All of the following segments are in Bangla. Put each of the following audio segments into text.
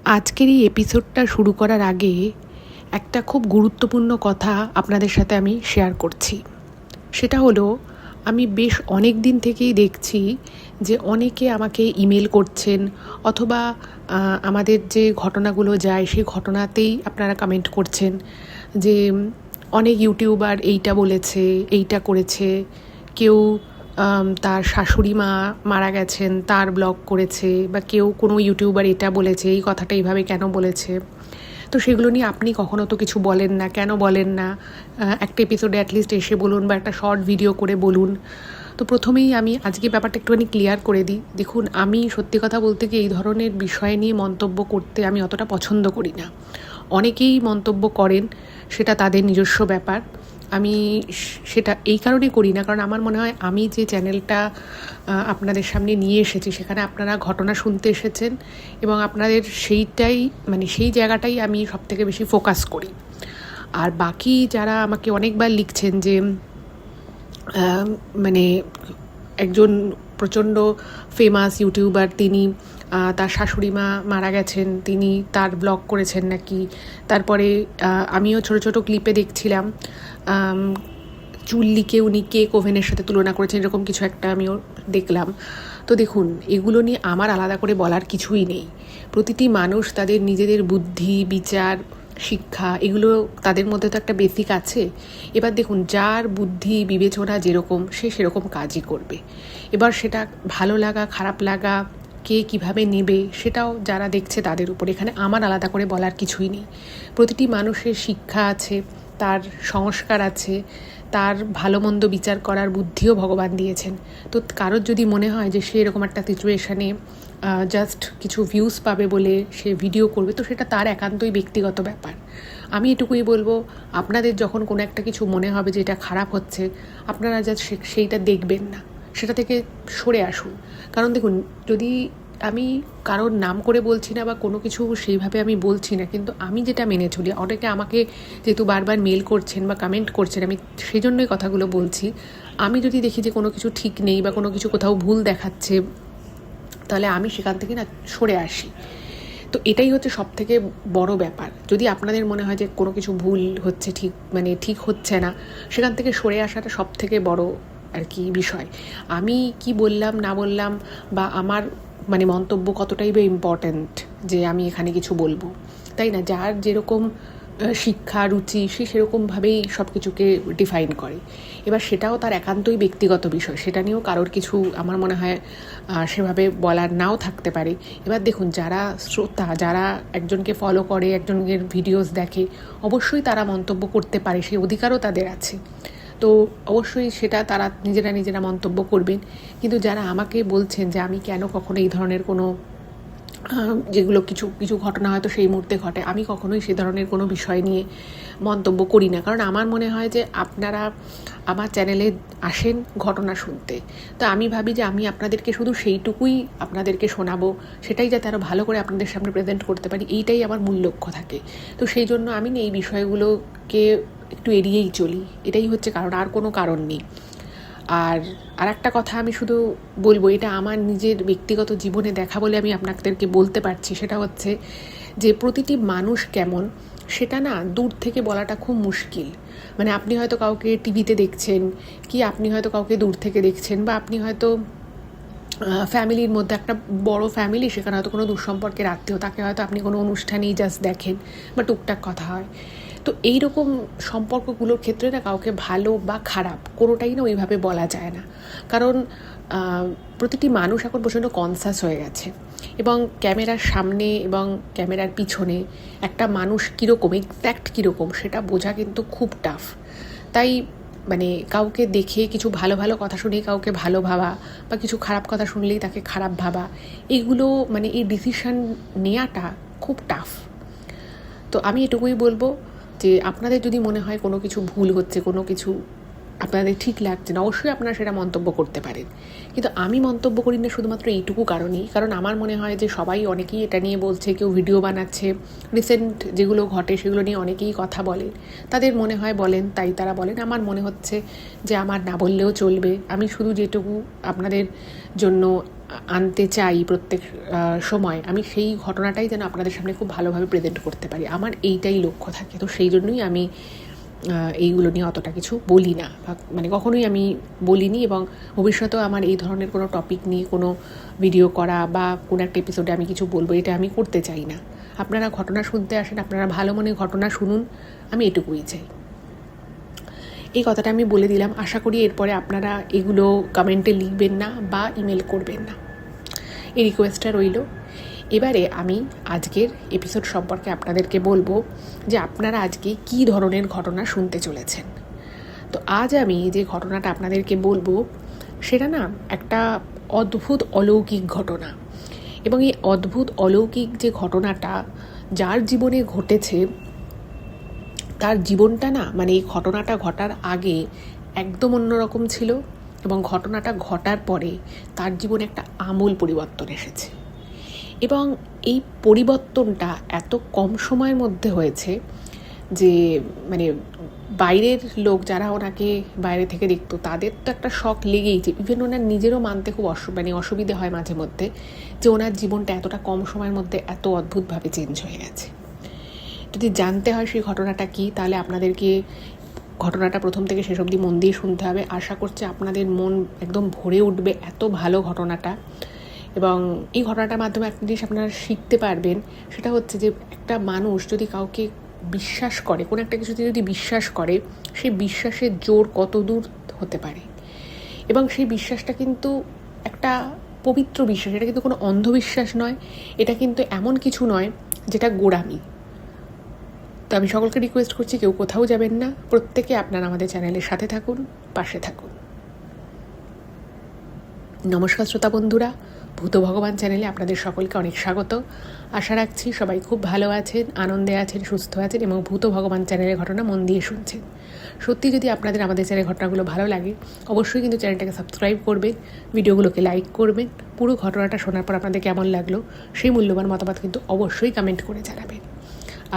আজকের এই এপিসোডটা শুরু করার আগে একটা খুব গুরুত্বপূর্ণ কথা আপনাদের সাথে আমি শেয়ার করছি। সেটা হলো, আমি বেশ অনেক দিন থেকেই দেখছি যে অনেকে আমাকে ইমেল করছেন অথবা আমাদের যে ঘটনাগুলো যায় সেই ঘটনাতেই আপনারা কমেন্ট করছেন যে অনেক ইউটিউবার এইটা বলেছে, এইটা করেছে। কেউ তার শাশুড়ি মা মারা গেছেন, তার ব্লগ করেছে, বা কেউ কোনো ইউটিউবার এটা বলেছে, এই কথাটা এইভাবে কেন বলেছে। তো সেগুলো নিয়ে আপনি কখনো তো কিছু বলেন না, কেন বলেন না? একটা এপিসোডে অ্যাটলিস্ট এসে বলুন বা একটা শর্ট ভিডিও করে বলুন। তো প্রথমেই আমি আজকে ব্যাপারটা একটুখানি ক্লিয়ার করে দিই। দেখুন, আমি সত্যি কথা বলতে কি এই ধরনের বিষয় নিয়ে মন্তব্য করতে আমি অতটা পছন্দ করি না। অনেকেই মন্তব্য করেন, সেটা তাদের নিজস্ব ব্যাপার। আমি সেটা এই কারণে করি না, কারণ আমার মনে হয় আমি যে চ্যানেলটা আপনাদের সামনে নিয়ে এসেছি সেখানে আপনারা ঘটনা শুনতে এসেছেন এবং আপনাদের সেইটাই সেই জায়গাটাই আমি সবথেকে বেশি ফোকাস করি। আর বাকি যারা আমাকে অনেকবার লিখছেন যে একজন প্রচণ্ড ফেমাস ইউটিউবার, তিনি তার শাশুড়ি মা মারা গেছেন, তিনি তার ব্লগ করেছেন নাকি। তারপরে আমিও ছোট ছোট ক্লিপে দেখছিলাম চুল্লিকে উনি কেক ওভেনের সাথে তুলনা করেছেন, এরকম কিছু একটা আমিও দেখলাম। তো দেখুন, এগুলো নিয়ে আমার আলাদা করে বলার কিছুই নেই। প্রতিটি মানুষ তাদের নিজেদের বুদ্ধি, বিচার, শিক্ষা, এগুলো তাদের মধ্যে তো একটা বেসিক আছে। এবার দেখুন, যার বুদ্ধি বিবেচনা যেরকম, সে সেরকম কাজই করবে। এবার সেটা ভালো লাগা খারাপ লাগা কে কিভাবে নেবে সেটাও যারা দেখছে তাদের উপর। এখানে আমার আলাদা করে বলার কিছুই নেই। প্রতিটি মানুষের শিক্ষা আছে, তার সংস্কার আছে, তার ভালো মন্দ বিচার করার বুদ্ধিও ভগবান দিয়েছেন। তো কারোর যদি মনে হয় যে সে এরকম একটা সিচুয়েশানে জাস্ট কিছু ভিউজ পাবে বলে সে ভিডিও করবে, তো সেটা তার একান্তই ব্যক্তিগত ব্যাপার। আমি এটুকুই বলবো, আপনাদের যখন কোনো একটা কিছু মনে হবে যে এটা খারাপ হচ্ছে, আপনারা জাস্ট সেইটা দেখবেন না, সেটা থেকে সরে আসুন। কারণ দেখুন, যদি আমি কারোর নাম করে বলছি না বা কোনো কিছু সেইভাবে আমি বলছি না, কিন্তু আমি যেটা মেনে চলি, অনেকে আমাকে যেহেতু বারবার মেল করছেন বা কমেন্ট করছেন, আমি সেই জন্যই কথাগুলো বলছি। আমি যদি দেখি যে কোনো কিছু ঠিক নেই বা কোনো কিছু কোথাও ভুল দেখাচ্ছে, তাহলে আমি সেখান থেকে না সরে আসি। তো এটাই হচ্ছে সবথেকে বড় ব্যাপার। যদি আপনাদের মনে হয় যে কোনো কিছু ভুল হচ্ছে, ঠিক হচ্ছে না, সেখান থেকে সরে আসাটা সবথেকে বড় আর কি বিষয়। আমি কি বললাম না বললাম বা আমার মন্তব্য কতটাই বা ইম্পর্ট্যান্ট যে আমি এখানে কিছু বলবো, তাই না? যার যেরকম শিক্ষা, রুচি, সে সেরকমভাবেই সব কিছুকে ডিফাইন করে। এবার সেটাও তার একান্তই ব্যক্তিগত বিষয়, সেটা নিয়েও কারোর কিছু আমার মনে হয় সেভাবে বলার নাও থাকতে পারে। এবার দেখুন, যারা শ্রোতা, যারা একজনকে ফলো করে, একজনের ভিডিওস দেখে, অবশ্যই তারা মন্তব্য করতে পারে, সেই অধিকারও তাদের আছে। তো অবশ্যই সেটা তারা নিজেরা মন্তব্য করবেন। কিন্তু যারা আমাকে বলছেন যে আমি কেন কখনো এই ধরনের কোনো যেগুলো কিছু কিছু ঘটনা হয়তো সেই মুহূর্তে ঘটে, আমি কখনোই সে ধরনের কোনো বিষয় নিয়ে মন্তব্য করি না। কারণ আমার মনে হয় যে আপনারা আমার চ্যানেলে আসেন ঘটনা শুনতে, তো আমি ভাবি যে আমি আপনাদেরকে শুধু সেইটুকুই আপনাদেরকে শোনাবো, সেটাই যাতে আরও ভালো করে আপনাদের সামনে প্রেজেন্ট করতে পারি, এইটাই আমার মূল লক্ষ্য থাকে। তো সেই জন্য আমি এই বিষয়গুলোকে একটু এড়িয়েই চলি, এটাই হচ্ছে কারণ, আর কোনো কারণ নেই। আর একটা কথা আমি শুধু বলবো, এটা আমার নিজের ব্যক্তিগত জীবনে দেখা বলে আমি আপনাদেরকে বলতে পারছি, সেটা হচ্ছে যে প্রতিটি মানুষ কেমন সেটা না দূর থেকে বলাটা খুব মুশকিল। আপনি হয়তো কাউকে টিভিতে দেখছেন, কি আপনি হয়তো কাউকে দূর থেকে দেখছেন, বা আপনি হয়তো ফ্যামিলির মধ্যে, একটা বড় ফ্যামিলি, সেখানে হয়তো কোনো দুঃসম্পর্কের আত্মীয়, তাকে হয়তো আপনি কোনো অনুষ্ঠানেই জাস্ট দেখেন বা টুকটাক কথা হয়। তো এইরকম সম্পর্কগুলোর ক্ষেত্রে না কাউকে ভালো বা খারাপ কোনোটাই না ওইভাবে বলা যায় না। কারণ প্রতিটি মানুষ এখন প্রচণ্ড কনসাস হয়ে গেছে, এবং ক্যামেরার সামনে এবং ক্যামেরার পিছনে একটা মানুষ কীরকম, এক্স্যাক্ট কীরকম, সেটা বোঝা কিন্তু খুব টাফ। তাই কাউকে দেখে কিছু ভালো ভালো কথা শুনেই কাউকে ভালো ভাবা, বা কিছু খারাপ কথা শুনলেই তাকে খারাপ ভাবা, এইগুলো এই ডিসিশান নেওয়াটা খুব টাফ। তো আমি এটুকুই বলবো যে আপনাদের যদি মনে হয় কোনো কিছু ভুল হচ্ছে, কোনো কিছু আপনাদের ঠিক লাগছে না, অবশ্যই আপনারা সেটা মন্তব্য করতে পারেন। কিন্তু আমি মন্তব্য করি না শুধুমাত্র এইটুকু কারণেই, কারণ আমার মনে হয় যে অনেকেই এটা নিয়ে বলছে, কেউ ভিডিও বানাচ্ছে, রিসেন্ট যেগুলো ঘটে সেগুলো নিয়ে অনেকেই কথা বলেন, তাদের মনে হয় বলেন, তাই তারা বলেন। আমার মনে হচ্ছে যে আমার না বললেও চলবে। আমি শুধু যেটুকু আপনাদের জন্য আনতে চাই প্রত্যেক সময়, আমি সেই ঘটনাটাই যেন আপনাদের সামনে খুব ভালোভাবে প্রেজেন্ট করতে পারি, আমার এইটাই লক্ষ্য থাকে। তো সেই জন্যই আমি এইগুলো নিয়ে অতটা কিছু বলি না, মানে কখনোই আমি বলিনি, এবং ভবিষ্যতেও আমার এই ধরনের কোনো টপিক নিয়ে কোনো ভিডিও করা বা কোনো একটা এপিসোডে আমি কিছু বলবো এটা আমি করতে চাই না। আপনারা ঘটনা শুনতে আসেন, আপনারা ভালো মনে ঘটনা শুনুন, আমি এটুকুই চাই। এই কথাটা আমি বলে দিলাম। আশা করি এরপরে আপনারা এগুলো কমেন্টে লিখবেন না বা ইমেল করবেন না, এই রিকোয়েস্টটা রইল। এবারে আমি আজকের এপিসোড সম্পর্কে আপনাদেরকে বলবো যে আপনারা আজকে কী ধরনের ঘটনা শুনতে চলেছেন। তো আজ আমি যে ঘটনাটা আপনাদেরকে বলবো সেটা না একটা অদ্ভুত অলৌকিক ঘটনা, এবং এই অদ্ভুত অলৌকিক যে ঘটনাটা যার জীবনে ঘটেছে তার জীবনটা না, মানে এই ঘটনাটা ঘটার আগে একদম অন্যরকম ছিল, এবং ঘটনাটা ঘটার পরে তার জীবনে একটা আমূল পরিবর্তন এসেছে। এবং এই পরিবর্তনটা এত কম সময়ের মধ্যে হয়েছে যে মানে বাইরের লোক যারা ওনাকে বাইরে থেকে দেখতো তাদের তো একটা শক লেগেইছে, ইভেন ওনার নিজেরও মানতে খুব অসুবিধে হয় মাঝে মধ্যে যে ওনার জীবনটা এতটা কম সময়ের মধ্যে এত অদ্ভুতভাবে চেঞ্জ হয়ে গেছে। যদি জানতে হয় সেই ঘটনাটা কী, তাহলে আপনাদেরকে ঘটনাটা প্রথম থেকে শেষ অবধি মন দিয়ে শুনতে হবে। আশা করছি আপনাদের মন একদম ভরে উঠবে, এত ভালো ঘটনাটা। এবং এই ঘটনাটার মাধ্যমে একটা জিনিস আপনারা শিখতে পারবেন, সেটা হচ্ছে যে একটা মানুষ যদি কাউকে বিশ্বাস করে, কোনো একটা কিছুতে যদি বিশ্বাস করে, সেই বিশ্বাসের জোর কত দূর হতে পারে। এবং সেই বিশ্বাসটা কিন্তু একটা পবিত্র বিশ্বাস, এটা কিন্তু কোনো অন্ধবিশ্বাস নয়, এটা কিন্তু এমন কিছু নয় যেটা গোঁড়ামি। তো আমি সকলকে রিকোয়েস্ট করছি কেউ কোথাও যাবেন না, প্রত্যেকে আপনারা আমাদের চ্যানেলের সাথে থাকুন, পাশে থাকুন। নমস্কার শ্রোতা বন্ধুরা, ভূত ভগবান চ্যানেলে আপনাদের সকলকে অনেক স্বাগত। আশা রাখছি সবাই খুব ভালো আছেন, আনন্দে আছেন, সুস্থ আছেন, এবং ভূত ভগবান চ্যানেলের ঘটনা মন দিয়ে শুনছেন। সত্যি যদি আপনাদের আমাদের চ্যানেলের ঘটনাগুলো ভালো লাগে, অবশ্যই কিন্তু চ্যানেলটাকে সাবস্ক্রাইব করবেন, ভিডিওগুলোকে লাইক করবেন, পুরো ঘটনাটা শোনার পর আপনাদের কেমন লাগলো সেই মূল্যবান মতামত কিন্তু অবশ্যই কমেন্ট করে জানাবেন।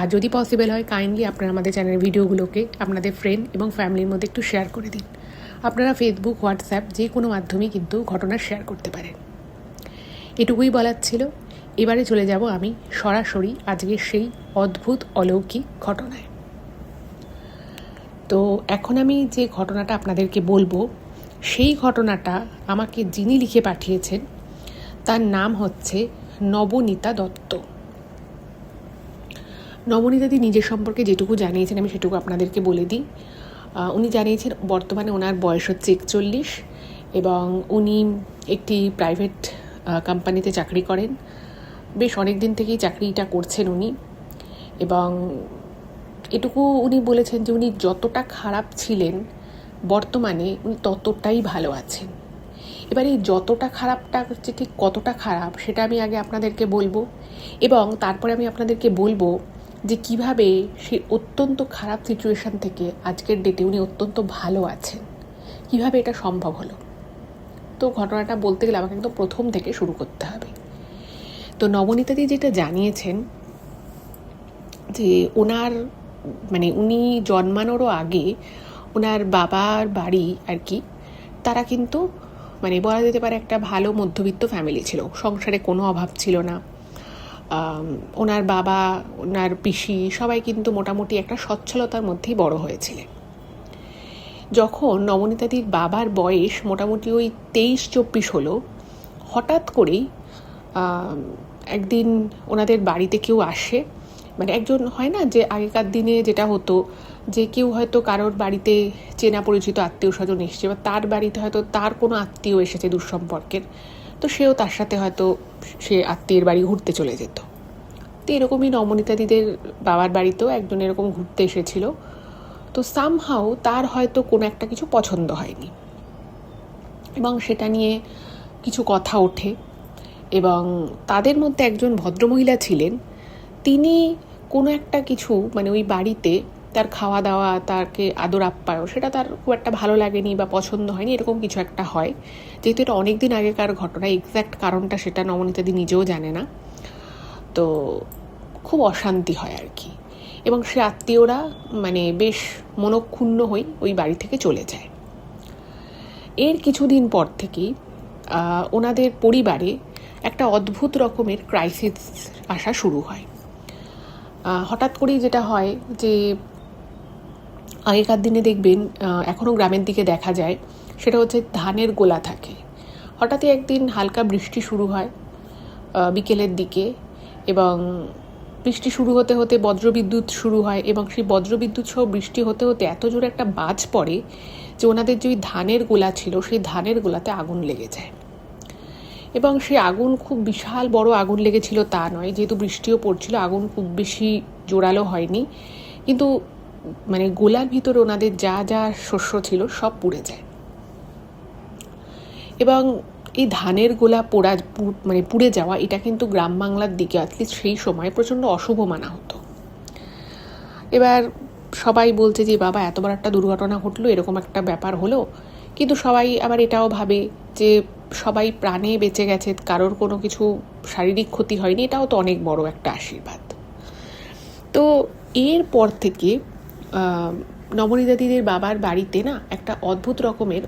আর যদি পসিবল হয় কাইন্ডলি আপনারা আমাদের চ্যানেলের ভিডিওগুলোকে আপনাদের ফ্রেন্ড এবং ফ্যামিলির মধ্যে একটু শেয়ার করে দিন। আপনারা ফেসবুক, হোয়াটসঅ্যাপ যে কোনো মাধ্যমেই কিন্তু ঘটনা শেয়ার করতে পারেন। এটুকুই বলার ছিল। এবারে চলে যাব আমি সরাসরি আজকের সেই অদ্ভুত অলৌকিক ঘটনায়। তো এখন আমি যে ঘটনাটা আপনাদেরকে বলবো, সেই ঘটনাটা আমাকে যিনি লিখে পাঠিয়েছেন তার নাম হচ্ছে নবনীতা দত্ত। নবনীতাদি নিজের সম্পর্কে যেটুকু জানিয়েছেন আমি সেটুকু আপনাদেরকে বলে দিই। উনি জানিয়েছেন বর্তমানে ওনার বয়স হচ্ছে 41, এবং উনি একটি প্রাইভেট কোম্পানিতে চাকরি করেন। বেশ অনেক দিন থেকেই চাকরিটা করছেন উনি, এবং এটুকু উনি বলেছেন যে উনি যতটা খারাপ ছিলেন বর্তমানে উনি ততটাই ভালো আছেন। এবার এই যতটা খারাপটা হচ্ছে ঠিক কতটা খারাপ সেটা আমি আগে আপনাদেরকে বলবো, এবং তারপরে আমি আপনাদেরকে বলবো যে কিভাবে সেই অত্যন্ত খারাপ সিচুয়েশান থেকে আজকের ডেটে উনি অত্যন্ত ভালো আছেন, কিভাবে এটা সম্ভব হলো। তো ঘটনাটা বলতে গেলে আমাকে একদম প্রথম থেকে শুরু করতে হবে। তো নবনীতাদি যেটা জানিয়েছেন যে ওনার মানে উনি জন্মানোরও আগে ওনার বাবার বাড়ি আর কি, তারা কিন্তু মানে বলা যেতে পারে একটা ভালো মধ্যবিত্ত ফ্যামিলি ছিল, সংসারে কোনো অভাব ছিল না। ওনার বাবা, ওনার পিসি সবাই কিন্তু মোটামুটি একটা সচ্ছলতার মধ্যেই বড় হয়েছিলেন। যখন নবনীতাদির বাবার বয়স মোটামুটি ওই 23-24 হলো, হঠাৎ করেই একদিন ওনাদের বাড়িতে কেউ আসে। মানে একজন হয় না যে আগেকার দিনে যেটা হতো যে কেউ হয়তো কারোর বাড়িতে চেনা পরিচিত আত্মীয় স্বজন এসেছে, বা তার বাড়িতে হয়তো তার কোনো আত্মীয় এসেছে দূরসম্পর্কের, তো সেও তার সাথে হয়তো সে আত্মীয়ের বাড়ি ঘুরতে চলে যেত। তো এরকমই নবনীতাদিদের বাবার বাড়িতেও একজন এরকম ঘুরতে এসেছিল। তো সামহাউ তার হয়তো কোনো একটা কিছু পছন্দ হয়নি, এবং সেটা নিয়ে কিছু কথা ওঠে। এবং তাদের মধ্যে একজন ভদ্রমহিলা ছিলেন, তিনি কোনো একটা কিছু মানে ওই বাড়িতে তার খাওয়া দাওয়া, তাকে আদর আপ্যায়ন, সেটা তার খুব একটা ভালো লাগেনি বা পছন্দ হয়নি, এরকম কিছু একটা হয়। যেহেতু এটা অনেক দিন আগেকার ঘটনা, এক্স্যাক্ট কারণটা সেটা নবনীতাদি নিজেও জানে না। তো খুব অশান্তি হয় আর কি, এবং সে আত্মীয়রা মানে বেশ মনক্ষুণ্ণ হয়ে ওই বাড়ি থেকে চলে যায়। এর কিছুদিন পর থেকেই ওনাদের পরিবারে একটা অদ্ভুত রকমের ক্রাইসিস আসা শুরু হয়। হঠাৎ করেই যেটা হয় যে আগেকার দিনে দেখবেন, এখনও গ্রামের দিকে দেখা যায়, সেটা হচ্ছে ধানের গোলা থাকে। হঠাৎই একদিন হালকা বৃষ্টি শুরু হয় বিকেলের দিকে, এবং বৃষ্টি শুরু হতে হতে বজ্রবিদ্যুৎ শুরু হয়, এবং সেই বজ্রবিদ্যুৎ সহ বৃষ্টি হতে হতে এত জোরে একটা বাজ পড়ে যে ওনাদের যে ওই ধানের গোলা ছিল সেই ধানের গোলাতে আগুন লেগে যায়। এবং সেই আগুন খুব বিশাল বড় আগুন লেগেছিল তা নয়, যেহেতু বৃষ্টিও পড়ছিল, আগুন খুব বেশি জোরালো হয়নি, কিন্তু মানে গোলার ভিতরে ওনাদের যা যা শস্য ছিল সব পুড়ে যায়। এবং এই ধানের গোলা পুড়ে যাওয়া, এটা কিন্তু গ্রাম বাংলার দিকে অ্যাটলিস্ট সেই সময় প্রচণ্ড অশুভ মানা হতো। এবার সবাই বলছে যে বাবা, এত বড় একটা দুর্ঘটনা ঘটলো, এরকম একটা ব্যাপার হলো, কিন্তু সবাই আবার এটাও ভাবে যে সবাই প্রাণে বেঁচে গেছে, কারোর কোনো কিছু শারীরিক ক্ষতি হয়নি, এটাও তো অনেক বড় একটা আশীর্বাদ। তো এরপর থেকে নবনীতাদিদের বাবার বাড়িতে না একটা অদ্ভুত রকমের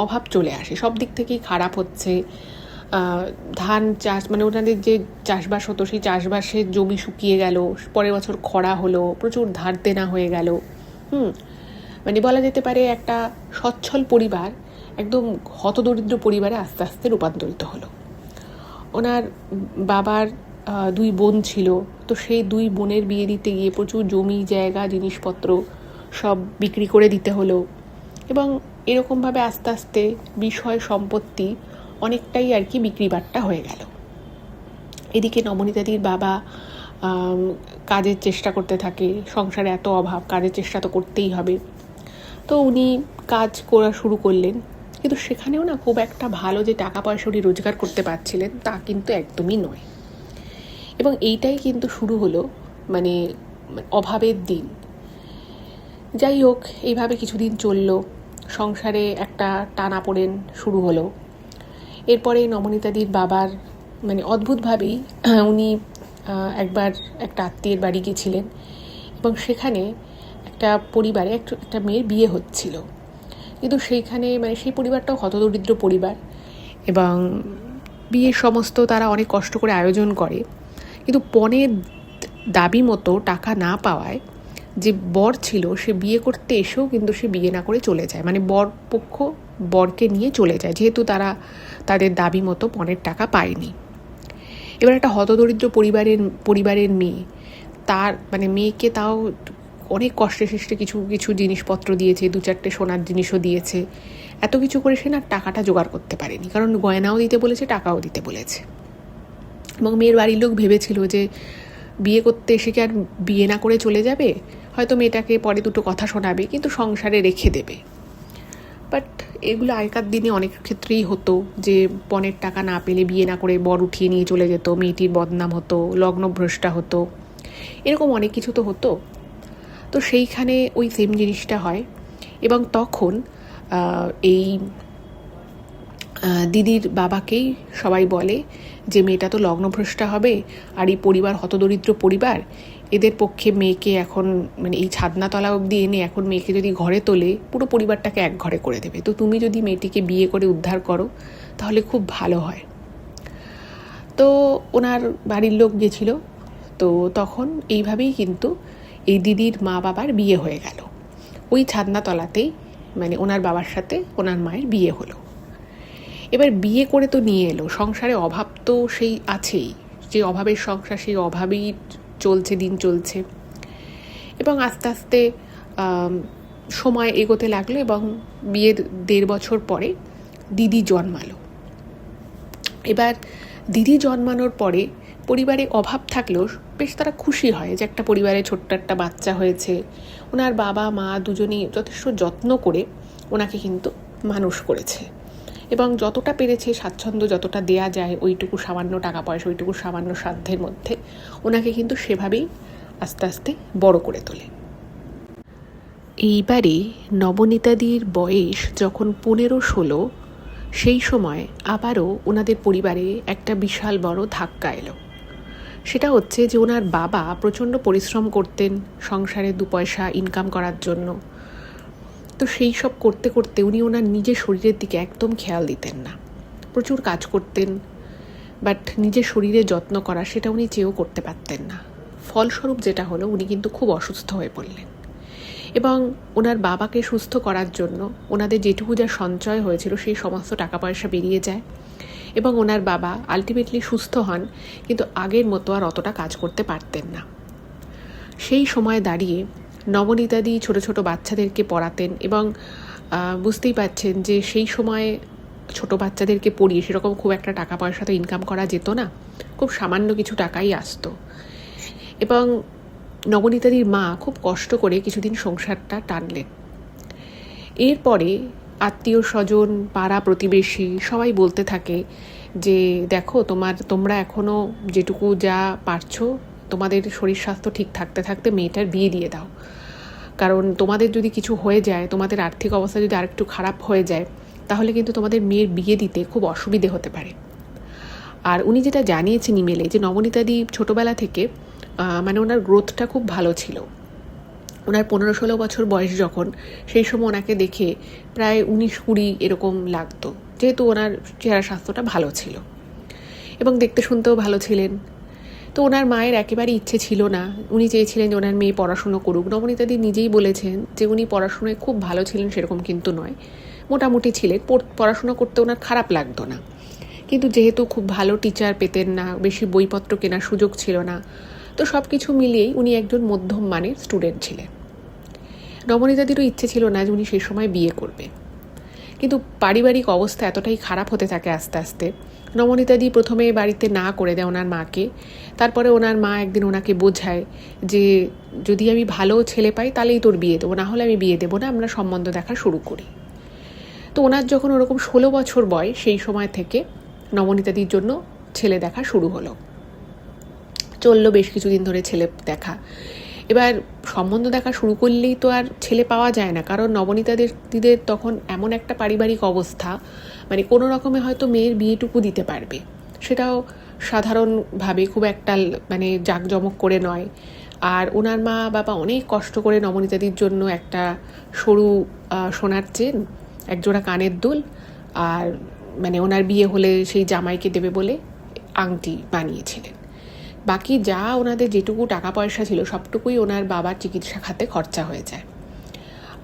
অভাব চলে আসে। সব দিক থেকেই খারাপ হচ্ছে। ধান চাষ, মানে ওনাদের যে চাষবাস হতো সেই চাষবাসের জমি শুকিয়ে গেল, পরের বছর খরা হলো, প্রচুর ধার দেনা হয়ে গেল। মানে বলা যেতে পারে একটা সচ্ছল পরিবার একদম হতদরিদ্র পরিবারে আস্তে আস্তে রূপান্তরিত হলো। ওনার বাবার 2 বোন ছিল, তো সেই 2 বোনের বিয়ে দিতে গিয়ে প্রচুর জমি জায়গা জিনিসপত্র সব বিক্রি করে দিতে হলো, এবং এরকমভাবে আস্তে আস্তে বিষয় সম্পত্তি অনেকটাই আর কি বিক্রিবাট্টা হয়ে গেল। এদিকে নবনীতাদির বাবা কাজের চেষ্টা করতে থাকে, সংসারে এত অভাব, কাজের চেষ্টা তো করতেই হবে। তো উনি কাজ করা শুরু করলেন, কিন্তু সেখানেও না খুব একটা ভালো যে টাকা পয়সা উনি রোজগার করতে পারছিলেন তা কিন্তু একদমই নয়। এবং এইটাই কিন্তু শুরু হলো মানে অভাবের দিন। যাই হোক, এইভাবে কিছুদিন চললো, সংসারে একটা টানাপোড়েন শুরু হলো। এরপরে নবনীতাদির বাবার মানে অদ্ভুতভাবেই উনি একবার একটা আত্মীয়ের বাড়ি গিয়েছিলেন, এবং সেখানে একটা পরিবারে একটা মেয়ের বিয়ে হচ্ছিল। কিন্তু সেইখানে মানে সেই পরিবারটাও হতদরিদ্র পরিবার, এবং বিয়ের সমস্ত তারা অনেক কষ্ট করে আয়োজন করে, কিন্তু পণের দাবি মতো টাকা না পাওয়ায় যে বর ছিল সে বিয়ে করতে এসেও কিন্তু সে বিয়ে না করে চলে যায়। মানে বর পক্ষ বরকে নিয়ে চলে যায়, যেহেতু তারা তাদের দাবি মতো পণের টাকা পায়নি। এবার একটা হতদরিদ্র পরিবারের মেয়ে, তার মানে মেয়েকে তাও অনেক কষ্টে সৃষ্টে কিছু কিছু জিনিসপত্র দিয়েছে, 2-4টে সোনার জিনিসও দিয়েছে। এত কিছু করে সে না টাকাটা জোগাড় করতে পারেনি, কারণ গয়নাও দিতে বলেছে, টাকাও দিতে বলেছে। এবং মেয়ের বাড়ির লোক ভেবেছিল যে বিয়ে করতে এসে কি আর বিয়ে না করে চলে যাবে, হয়তো মেয়েটাকে পরে 2টো কথা শোনাবে, কিন্তু সংসারে রেখে দেবে। বাট এগুলো আগেকার দিনে অনেক ক্ষেত্রেই হতো, যে পণের টাকা না পেলে বিয়ে না করে বর উঠিয়ে নিয়ে চলে যেত, মেয়েটির বদনাম হতো, লগ্নভ্রষ্টা হতো, এরকম অনেক কিছু তো হতো। তো সেইখানে ওই সেম জিনিসটা হয়, এবং তখন এই দিদির বাবাকেই সবাই বলে যে মেয়েটা তো লগ্নভ্রষ্টা হবে, আর এই পরিবার হতদরিদ্র পরিবার, এদের পক্ষে মেয়েকে এখন মানে এই ছাদনাতলা অবধি এনে এখন মেয়েকে যদি ঘরে তোলে, পুরো পরিবারটাকে এক ঘরে করে দেবে। তো তুমি যদি মেয়েটিকে বিয়ে করে উদ্ধার করো তাহলে খুব ভালো হয়। তো ওনার বাড়ির লোক গেছিল, তো তখন এইভাবেই কিন্তু এই দিদির মা বাবার বিয়ে হয়ে গেল। ওই ছাদনাতলাতেই মানে ওনার বাবার সাথে ওনার মায়ের বিয়ে হলো। এবার বিয়ে করে তো নিয়ে এলো, সংসারে অভাব তো সেই আছেই, যে অভাবের সংসার সেই অভাবেই চলছে, দিন চলছে। এবং আস্তে আস্তে সময় এগোতে লাগলো, এবং বিয়ের 1.5 বছর পরে দিদি জন্মালো। এবার দিদি জন্মানোর পরে পরিবারে অভাব থাকলেও বেশ তারা খুশি হয় যে একটা পরিবারে ছোট্ট একটা বাচ্চা হয়েছে। ওনার বাবা মা দুজনেই যথেষ্ট যত্ন করে ওনাকে কিন্তু মানুষ করেছে, এবং যতটা পেরেছে স্বাচ্ছন্দ্য যতটা দেয়া যায় ওইটুকু সামান্য টাকা পয়সা, ওইটুকু সামান্য সাধ্যের মধ্যে ওনাকে কিন্তু সেভাবেই আস্তে আস্তে বড় করে তোলে। এইবারে নবনীতাদির বয়স যখন 15-16, সেই সময় আবারও ওনাদের পরিবারে একটা বিশাল বড় ধাক্কা এলো। সেটা হচ্ছে যে ওনার বাবা প্রচণ্ড পরিশ্রম করতেন সংসারে 2 পয়সা ইনকাম করার জন্য। তো সেই সব করতে করতে উনি ওনার নিজের শরীরের দিকে একদম খেয়াল দিতেন না। প্রচুর কাজ করতেন, বাট নিজের শরীরের যত্ন করা সেটা উনি চেয়েও করতে পারতেন না। ফলস্বরূপ যেটা হলো, উনি কিন্তু খুব অসুস্থ হয়ে পড়লেন। এবং ওনার বাবাকে সুস্থ করার জন্য ওনাদের যেটুকু যা সঞ্চয় হয়েছিল সেই সমস্ত টাকা পয়সা বেরিয়ে যায় এবং ওনার বাবা আলটিমেটলি সুস্থ হন, কিন্তু আগের মতো আর অতটা কাজ করতে পারতেন না। সেই সময় দাঁড়িয়ে নবনীতাদি ছোট ছোট বাচ্চাদেরকে পড়াতেন এবং বুঝতেই পারছেন যে সেই সময় ছোট বাচ্চাদেরকে পড়িয়ে সেরকম খুব একটা টাকা পয়সা তো ইনকাম করা যেত না, খুব সামান্য কিছু টাকাই আসতো। এবং নবনীতাদির মা খুব কষ্ট করে কিছুদিন সংসারটা টানলেন। এরপরে আত্মীয় স্বজন, পাড়া প্রতিবেশী সবাই বলতে থাকে যে দেখো, তোমরা এখনও যেটুকু যা পারছো, তোমাদের শরীর স্বাস্থ্য ঠিক থাকতে থাকতে মেয়েটার বিয়ে দিয়ে দাও, কারণ তোমাদের যদি কিছু হয়ে যায়, তোমাদের আর্থিক অবস্থা যদি আরেকটু খারাপ হয়ে যায়, তাহলে কিন্তু তোমাদের মেয়ের বিয়ে দিতে খুব অসুবিধে হতে পারে। আর উনি যেটা জানিয়েছেন ইমেলে, যে নবনীতাদি ছোটোবেলা থেকে মানে ওনার গ্রোথটা খুব ভালো ছিল। ওনার 15-16 বছর বয়স যখন, সেই সময় ওনাকে দেখে প্রায় 19-20 এরকম লাগতো, যেহেতু ওনার চেহারা স্বাস্থ্যটা ভালো ছিল এবং দেখতে শুনতেও ভালো ছিলেন। তো ওনার মায়ের একেবারে ইচ্ছে ছিল না, উনি চেয়েছিলেন যে ওনার মেয়ে পড়াশুনো করুক। নবনীতাদি নিজেই বলেছেন যে উনি পড়াশুনোয় খুব ভালো ছিলেন সেরকম কিন্তু নয়, মোটামুটি ছিলেন, পড়াশুনো করতে ওনার খারাপ লাগতো না, কিন্তু যেহেতু খুব ভালো টিচার পেতেন না, বেশি বইপত্র কেনার সুযোগ ছিল না, তো সব কিছু মিলিয়েই উনি একজন মধ্যম মানের স্টুডেন্ট ছিলেন। নবনীতাদিরও ইচ্ছে ছিল না যে উনি সেই সময় বিয়ে করবে, কিন্তু পারিবারিক অবস্থা এতটাই খারাপ হতে থাকে আস্তে আস্তে। নবনীতাদি প্রথমে বাড়িতে না করে দেয় ওনার মাকে, তারপরে ওনার মা একদিন ওনাকে বোঝায় যে যদি আমি ভালো ছেলে পাই তাহলেই তোর বিয়ে দেবো, না হলে আমি বিয়ে দেবো না, আমরা সম্বন্ধ দেখা শুরু করি। তো ওনার যখন ওরকম 16 বছর বয়স, সেই সময় থেকে নবনীতাদির জন্য ছেলে দেখা শুরু হলো। চললো বেশ কিছুদিন ধরে ছেলে দেখা। এবার সম্বন্ধ দেখা শুরু করলেই তো আর ছেলে পাওয়া যায় না, কারণ নবনীতাদিদের তখন এমন একটা পারিবারিক অবস্থা, মানে কোনো রকমে হয়তো মেয়ের বিয়েটুকু দিতে পারবে, সেটাও সাধারণভাবে খুব একটা মানে জাঁকজমক করে নয়। আর ওনার মা বাবা অনেক কষ্ট করে নবনীতাদির জন্য একটা সরু সোনার চেন, একজোড়া কানের দুল, আর মানে ওনার বিয়ে হলে সেই জামাইকে দেবে বলে আংটি বানিয়েছিলেন। বাকি যা ওনাদের যেটুকু টাকা পয়সা ছিল সবটুকুই ওনার বাবার চিকিৎসা খাতে খরচা হয়ে যায়।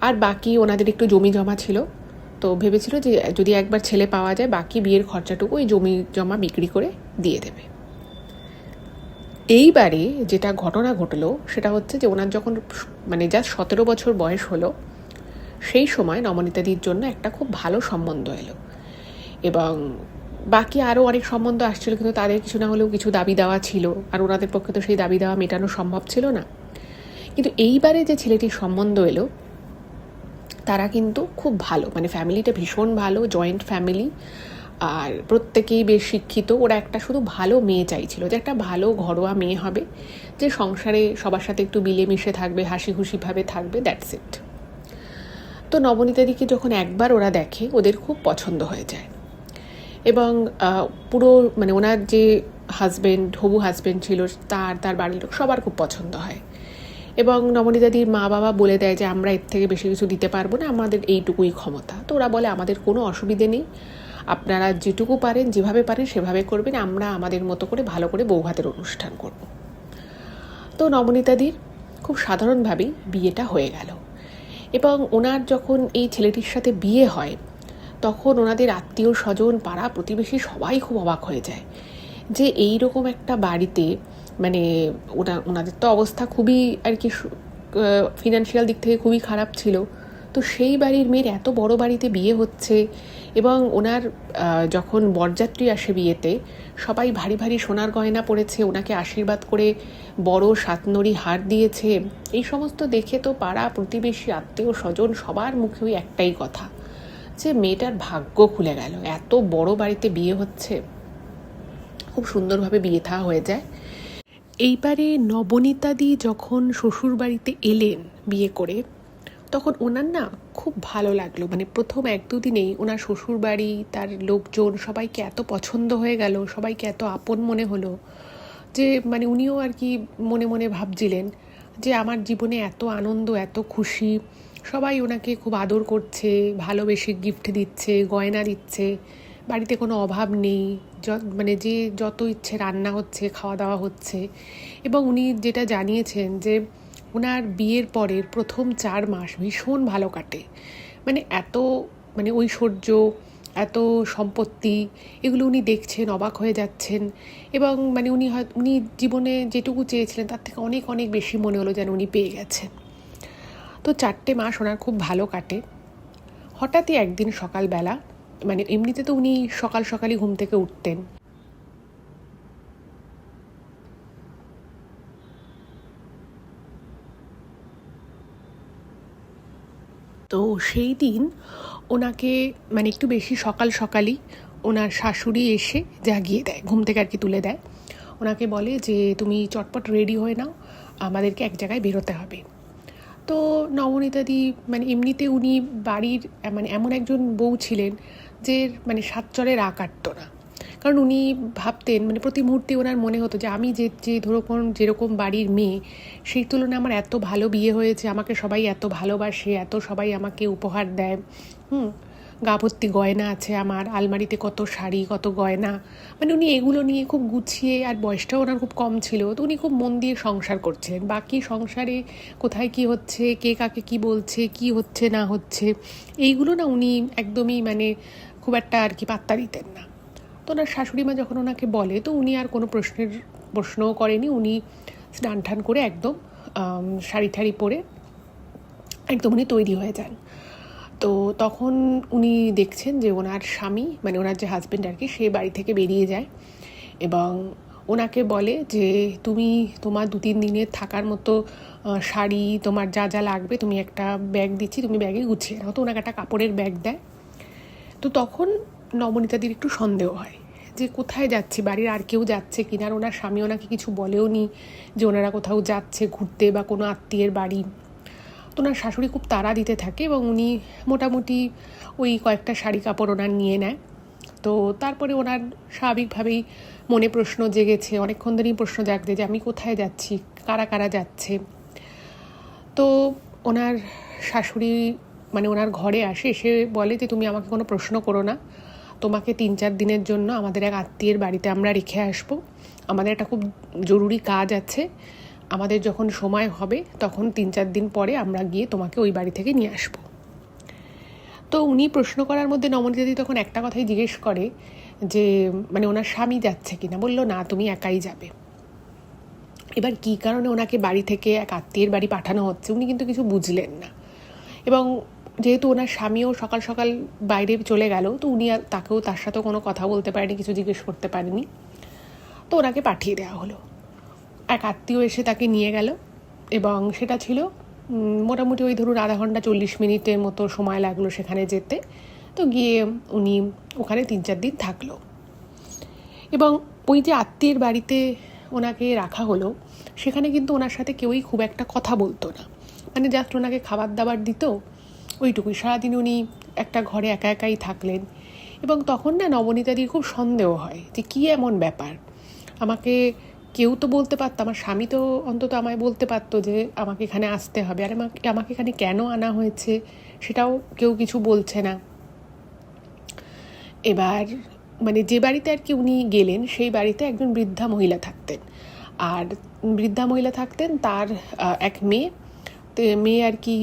আর বাকি ওনাদের একটু জমি জমা ছিল, তো ভেবেছিল যে যদি একবার ছেলে পাওয়া যায়, বাকি বিয়ের খরচাটুকু ওই জমি জমা বিক্রি করে দিয়ে দেবে। এইবারে যেটা ঘটনা ঘটলো সেটা হচ্ছে যে ওনার যখন মানে জাস্ট 17 বছর বয়স হলো, সেই সময় নবনীতাদির জন্য একটা খুব ভালো সম্বন্ধ এলো এবং বাকি আরও অনেক সম্বন্ধ আসছিল, কিন্তু তাদের কিছু না হলেও কিছু দাবি দেওয়া ছিল, আর ওনাদের পক্ষে তো সেই দাবি দেওয়া মেটানো সম্ভব ছিল না। কিন্তু এইবারে যে ছেলেটির সম্বন্ধ এলো, তারা কিন্তু খুব ভালো, মানে ফ্যামিলিটা ভীষণ ভালো, জয়েন্ট ফ্যামিলি, আর প্রত্যেকেই বেশ শিক্ষিত। ওরা একটা শুধু ভালো মেয়ে চাইছিল, যে একটা ভালো ঘরোয়া মেয়ে হবে, যে সংসারে সবার সাথে একটু মিলেমিশে থাকবে, হাসি খুশিভাবে থাকবে, দ্যাটস ইট। তো নবনীতাদিকে যখন একবার ওরা দেখে, ওদের খুব পছন্দ হয়ে যায় এবং পুরো মানে ওনার যে হাজব্যান্ড, হবু হাজব্যান্ড ছিল, তার বাড়ির লোক সবার খুব পছন্দ হয় এবং নবনীতাদির মা বাবা বলে দেয় যে আমরা এর থেকে বেশি কিছু দিতে পারবো না, আমাদের এইটুকুই ক্ষমতা। তো ওরা বলে আমাদের কোনো অসুবিধে নেই, আপনারা যেটুকু পারেন, যেভাবে পারেন সেভাবে করবেন, আমরা আমাদের মতো করে ভালো করে বৌভাতের অনুষ্ঠান করব। তো নবনীতাদির খুব সাধারণভাবেই বিয়েটা হয়ে গেল এবং ওনার যখন এই ছেলেটির সাথে বিয়ে হয়, তখন ওনাদের আত্মীয় স্বজন, পাড়া প্রতিবেশী সবাই খুব অবাক হয়ে যায় যে এই রকম একটা বাড়িতে, মানে ওনাদের তো অবস্থা খুবই আর কি ফিনান্সিয়াল দিক থেকে খুবই খারাপ ছিল, তো সেই বাড়ির মেয়ের এত বড় বাড়িতে বিয়ে হচ্ছে এবং ওনার যখন বরযাত্রী আসে বিয়েতে, সবাই ভারী ভারী সোনার গয়না পরেছে, ওনাকে আশীর্বাদ করে বড় সাতনড়ি হার দিয়েছে। এই সমস্ত দেখে তো পাড়া প্রতিবেশী, আত্মীয় স্বজন সবার মুখে ওই একটাই কথা, যে মেয়েটার ভাগ্য খুলে গেল, এত বড় বাড়িতে বিয়ে হচ্ছে। খুব সুন্দরভাবে বিয়ে থা হয়ে যায়। এইবারে নবনীতাদি যখন শ্বশুর বাড়িতে এলেন বিয়ে করে, তখন ওনার না খুব ভালো লাগলো, মানে প্রথম 1-2 দিনেই ওনার শ্বশুর বাড়ি, তার লোকজন সবাইকে এত পছন্দ হয়ে গেল, সবাইকে এত আপন মনে হলো যে মানে উনিও আর কি মনে মনে ভাবছিলেন যে আমার জীবনে এত আনন্দ, এত খুশি, সবাই ওনাকে খুব আদর করছে, ভালোবেসে গিফট দিচ্ছে, গয়না দিচ্ছে, বাড়িতে কোনো অভাব নেই, মানে যে যত ইচ্ছে রান্না হচ্ছে, খাওয়া দাওয়া হচ্ছে। এবং উনি যেটা জানিয়েছেন যে ওনার বিয়ের পরের প্রথম 4 মাস ভীষণ ভালো কাটে। মানে এত মানে ঐশ্বর্য, এত সম্পত্তি, এগুলো উনি দেখছেন, অবাক হয়ে যাচ্ছেন। এবং মানে উনি জীবনে যেটুকু চেয়েছিলেন তার থেকে অনেক অনেক বেশি মনে হলো যেন উনি পেয়ে গেছেন। তো 4টে মাস ওনার খুব ভালো কাটে। হঠাৎই একদিন সকালবেলা, মানে এমনিতে তো উনি সকাল সকালই ঘুম থেকে উঠতেন, তো সেই দিন ওনাকে মানে একটু বেশি সকাল সকালই ওনার শাশুড়ি এসে জাগিয়ে দেয়, ঘুম থেকে আর কি তুলে দেয়। ওনাকে বলে যে তুমি চটপট রেডি হয়ে নাও, আমাদেরকে এক জায়গায় বেরোতে হবে। তো নবনীতাদি মানে এমনিতে উনি বাড়ির মানে এমন একজন বউ ছিলেন যে মানে সাত চরের আ কাটতো না। কারণ উনি ভাবতেন, মানে প্রতি মুহূর্তে ওনার মনে হতো যে আমি যে যেরকম বাড়ির মেয়ে, সেই তুলনায় আমার এত ভালো বিয়ে হয়েছে, আমাকে সবাই এত ভালোবাসে, এত সবাই আমাকে উপহার দেয়, গা ভর্তি গয়না আছে, আমার আলমারিতে কত শাড়ি, কত গয়না। মানে উনি এগুলো নিয়ে খুব গুছিয়ে, আর বয়সটাও ওনার খুব কম ছিল, তো উনি খুব মন দিয়ে সংসার করছিলেন। বাকি সংসারে কোথায় কি হচ্ছে, কে কাকে কি বলছে, কি হচ্ছে না হচ্ছে, এইগুলো না উনি একদমই মানে খুব একটা আর কি পাত্তা দিতেন না। তো ওনার শাশুড়ি মা যখন ওনাকে বলে, তো উনি আর কোনো প্রশ্নও করেনি। উনি স্নান টান করে একদম শাড়ি ঠাড়ি পরে একদম উনি তৈরি হয়ে যান। তো তখন উনি দেখছেন যে ওনার স্বামী, মানে ওনার যে হাজব্যান্ড আর কি, সে বাড়ি থেকে বেরিয়ে যায় এবং ওনাকে বলে যে তুমি তোমার 2-3 দিনের থাকার মতো শাড়ি, তোমার যা যা লাগবে, তুমি একটা ব্যাগ দিচ্ছি, তুমি ব্যাগে গুছিয়ে নাও। তো ওনাকে একটা কাপড়ের ব্যাগ দেয়। তো তখন নবনীতাদির একটু সন্দেহ হয় যে কোথায় যাচ্ছি, বাড়ির আর কেউ যাচ্ছে কিনা। আর ওনার স্বামী ওনাকে কিছু বলেও নি যে ওনারা কোথাও যাচ্ছে ঘুরতে বা কোনো আত্মীয়ের বাড়ি। তো ওনার শাশুড়ি খুব তাড়া দিতে থাকে এবং উনি মোটামুটি ওই কয়েকটা শাড়ি কাপড় ওনার নিয়ে নেয়। তো তারপরে ওনার স্বাভাবিকভাবেই মনে প্রশ্ন জেগেছে, অনেকক্ষণ ধরেই প্রশ্ন জাগছে যে আমি কোথায় যাচ্ছি, কারা কারা যাচ্ছে। তো ওনার শাশুড়ি মানে ওনার ঘরে আসে, এসে বলে যে তুমি আমাকে কোনো প্রশ্ন করো না, তোমাকে 3-4 দিনের জন্য আমাদের এক আত্মীয়ের বাড়িতে আমরা রেখে আসবো, আমাদের একটা খুব জরুরি কাজ আছে, আমাদের যখন সময় হবে তখন 3-4 দিন পরে আমরা গিয়ে তোমাকে ওই বাড়ি থেকে নিয়ে আসবো। তো উনি প্রশ্ন করার মধ্যে নবনীতাদি তখন একটা কথাই জিজ্ঞেস করে যে মানে ওনার স্বামী যাচ্ছে কিনা। বললো না, তুমি একাই যাবে। এবার কী কারণে ওনাকে বাড়ি থেকে এক আত্মীয়ের বাড়ি পাঠানো হচ্ছে উনি কিন্তু কিছু বুঝলেন না। এবং যেহেতু ওনার স্বামীও সকাল সকাল বাইরে চলে গেল, তো উনি আর তার সাথেও কোনো কথা বলতে পারেনি, কিছু জিজ্ঞেস করতে পারেনি। তো ওনাকে পাঠিয়ে দেওয়া হলো। এক আত্মীয় এসে তাকে নিয়ে গেল এবং সেটা ছিল মোটামুটি ওই ধরুন আধা ঘন্টা 40 মিনিটের মতো সময় লাগলো সেখানে যেতে। তো গিয়ে উনি ওখানে 3-4 দিন থাকলো। এবং ওই যে আত্মীয়ের বাড়িতে ওনাকে রাখা হলো, সেখানে কিন্তু ওনার সাথে কেউই খুব একটা কথা বলতো না, মানে জাস্ট ওনাকে খাবার দাবার দিত, ওইটুকুই। সারাদিন উনি একটা ঘরে একা একাই থাকলেন। এবং তখন না নবনীতাদির খুব সন্দেহ হয় যে কী এমন ব্যাপার, আমাকে কেউ তো বলতে পারতো, আমার স্বামী তো অন্তত আমায় বলতে পারতো যে আমাকে এখানে আসতে হবে, আর আমাকে এখানে কেন আনা হয়েছে সেটাও কেউ কিছু বলছে না। এবার মানে যে বাড়িতে আর কি উনি গেলেন, সেই বাড়িতে একজন বৃদ্ধা মহিলা থাকতেন। আর বৃদ্ধা মহিলা থাকতেন, তার এক মেয়ে আর কি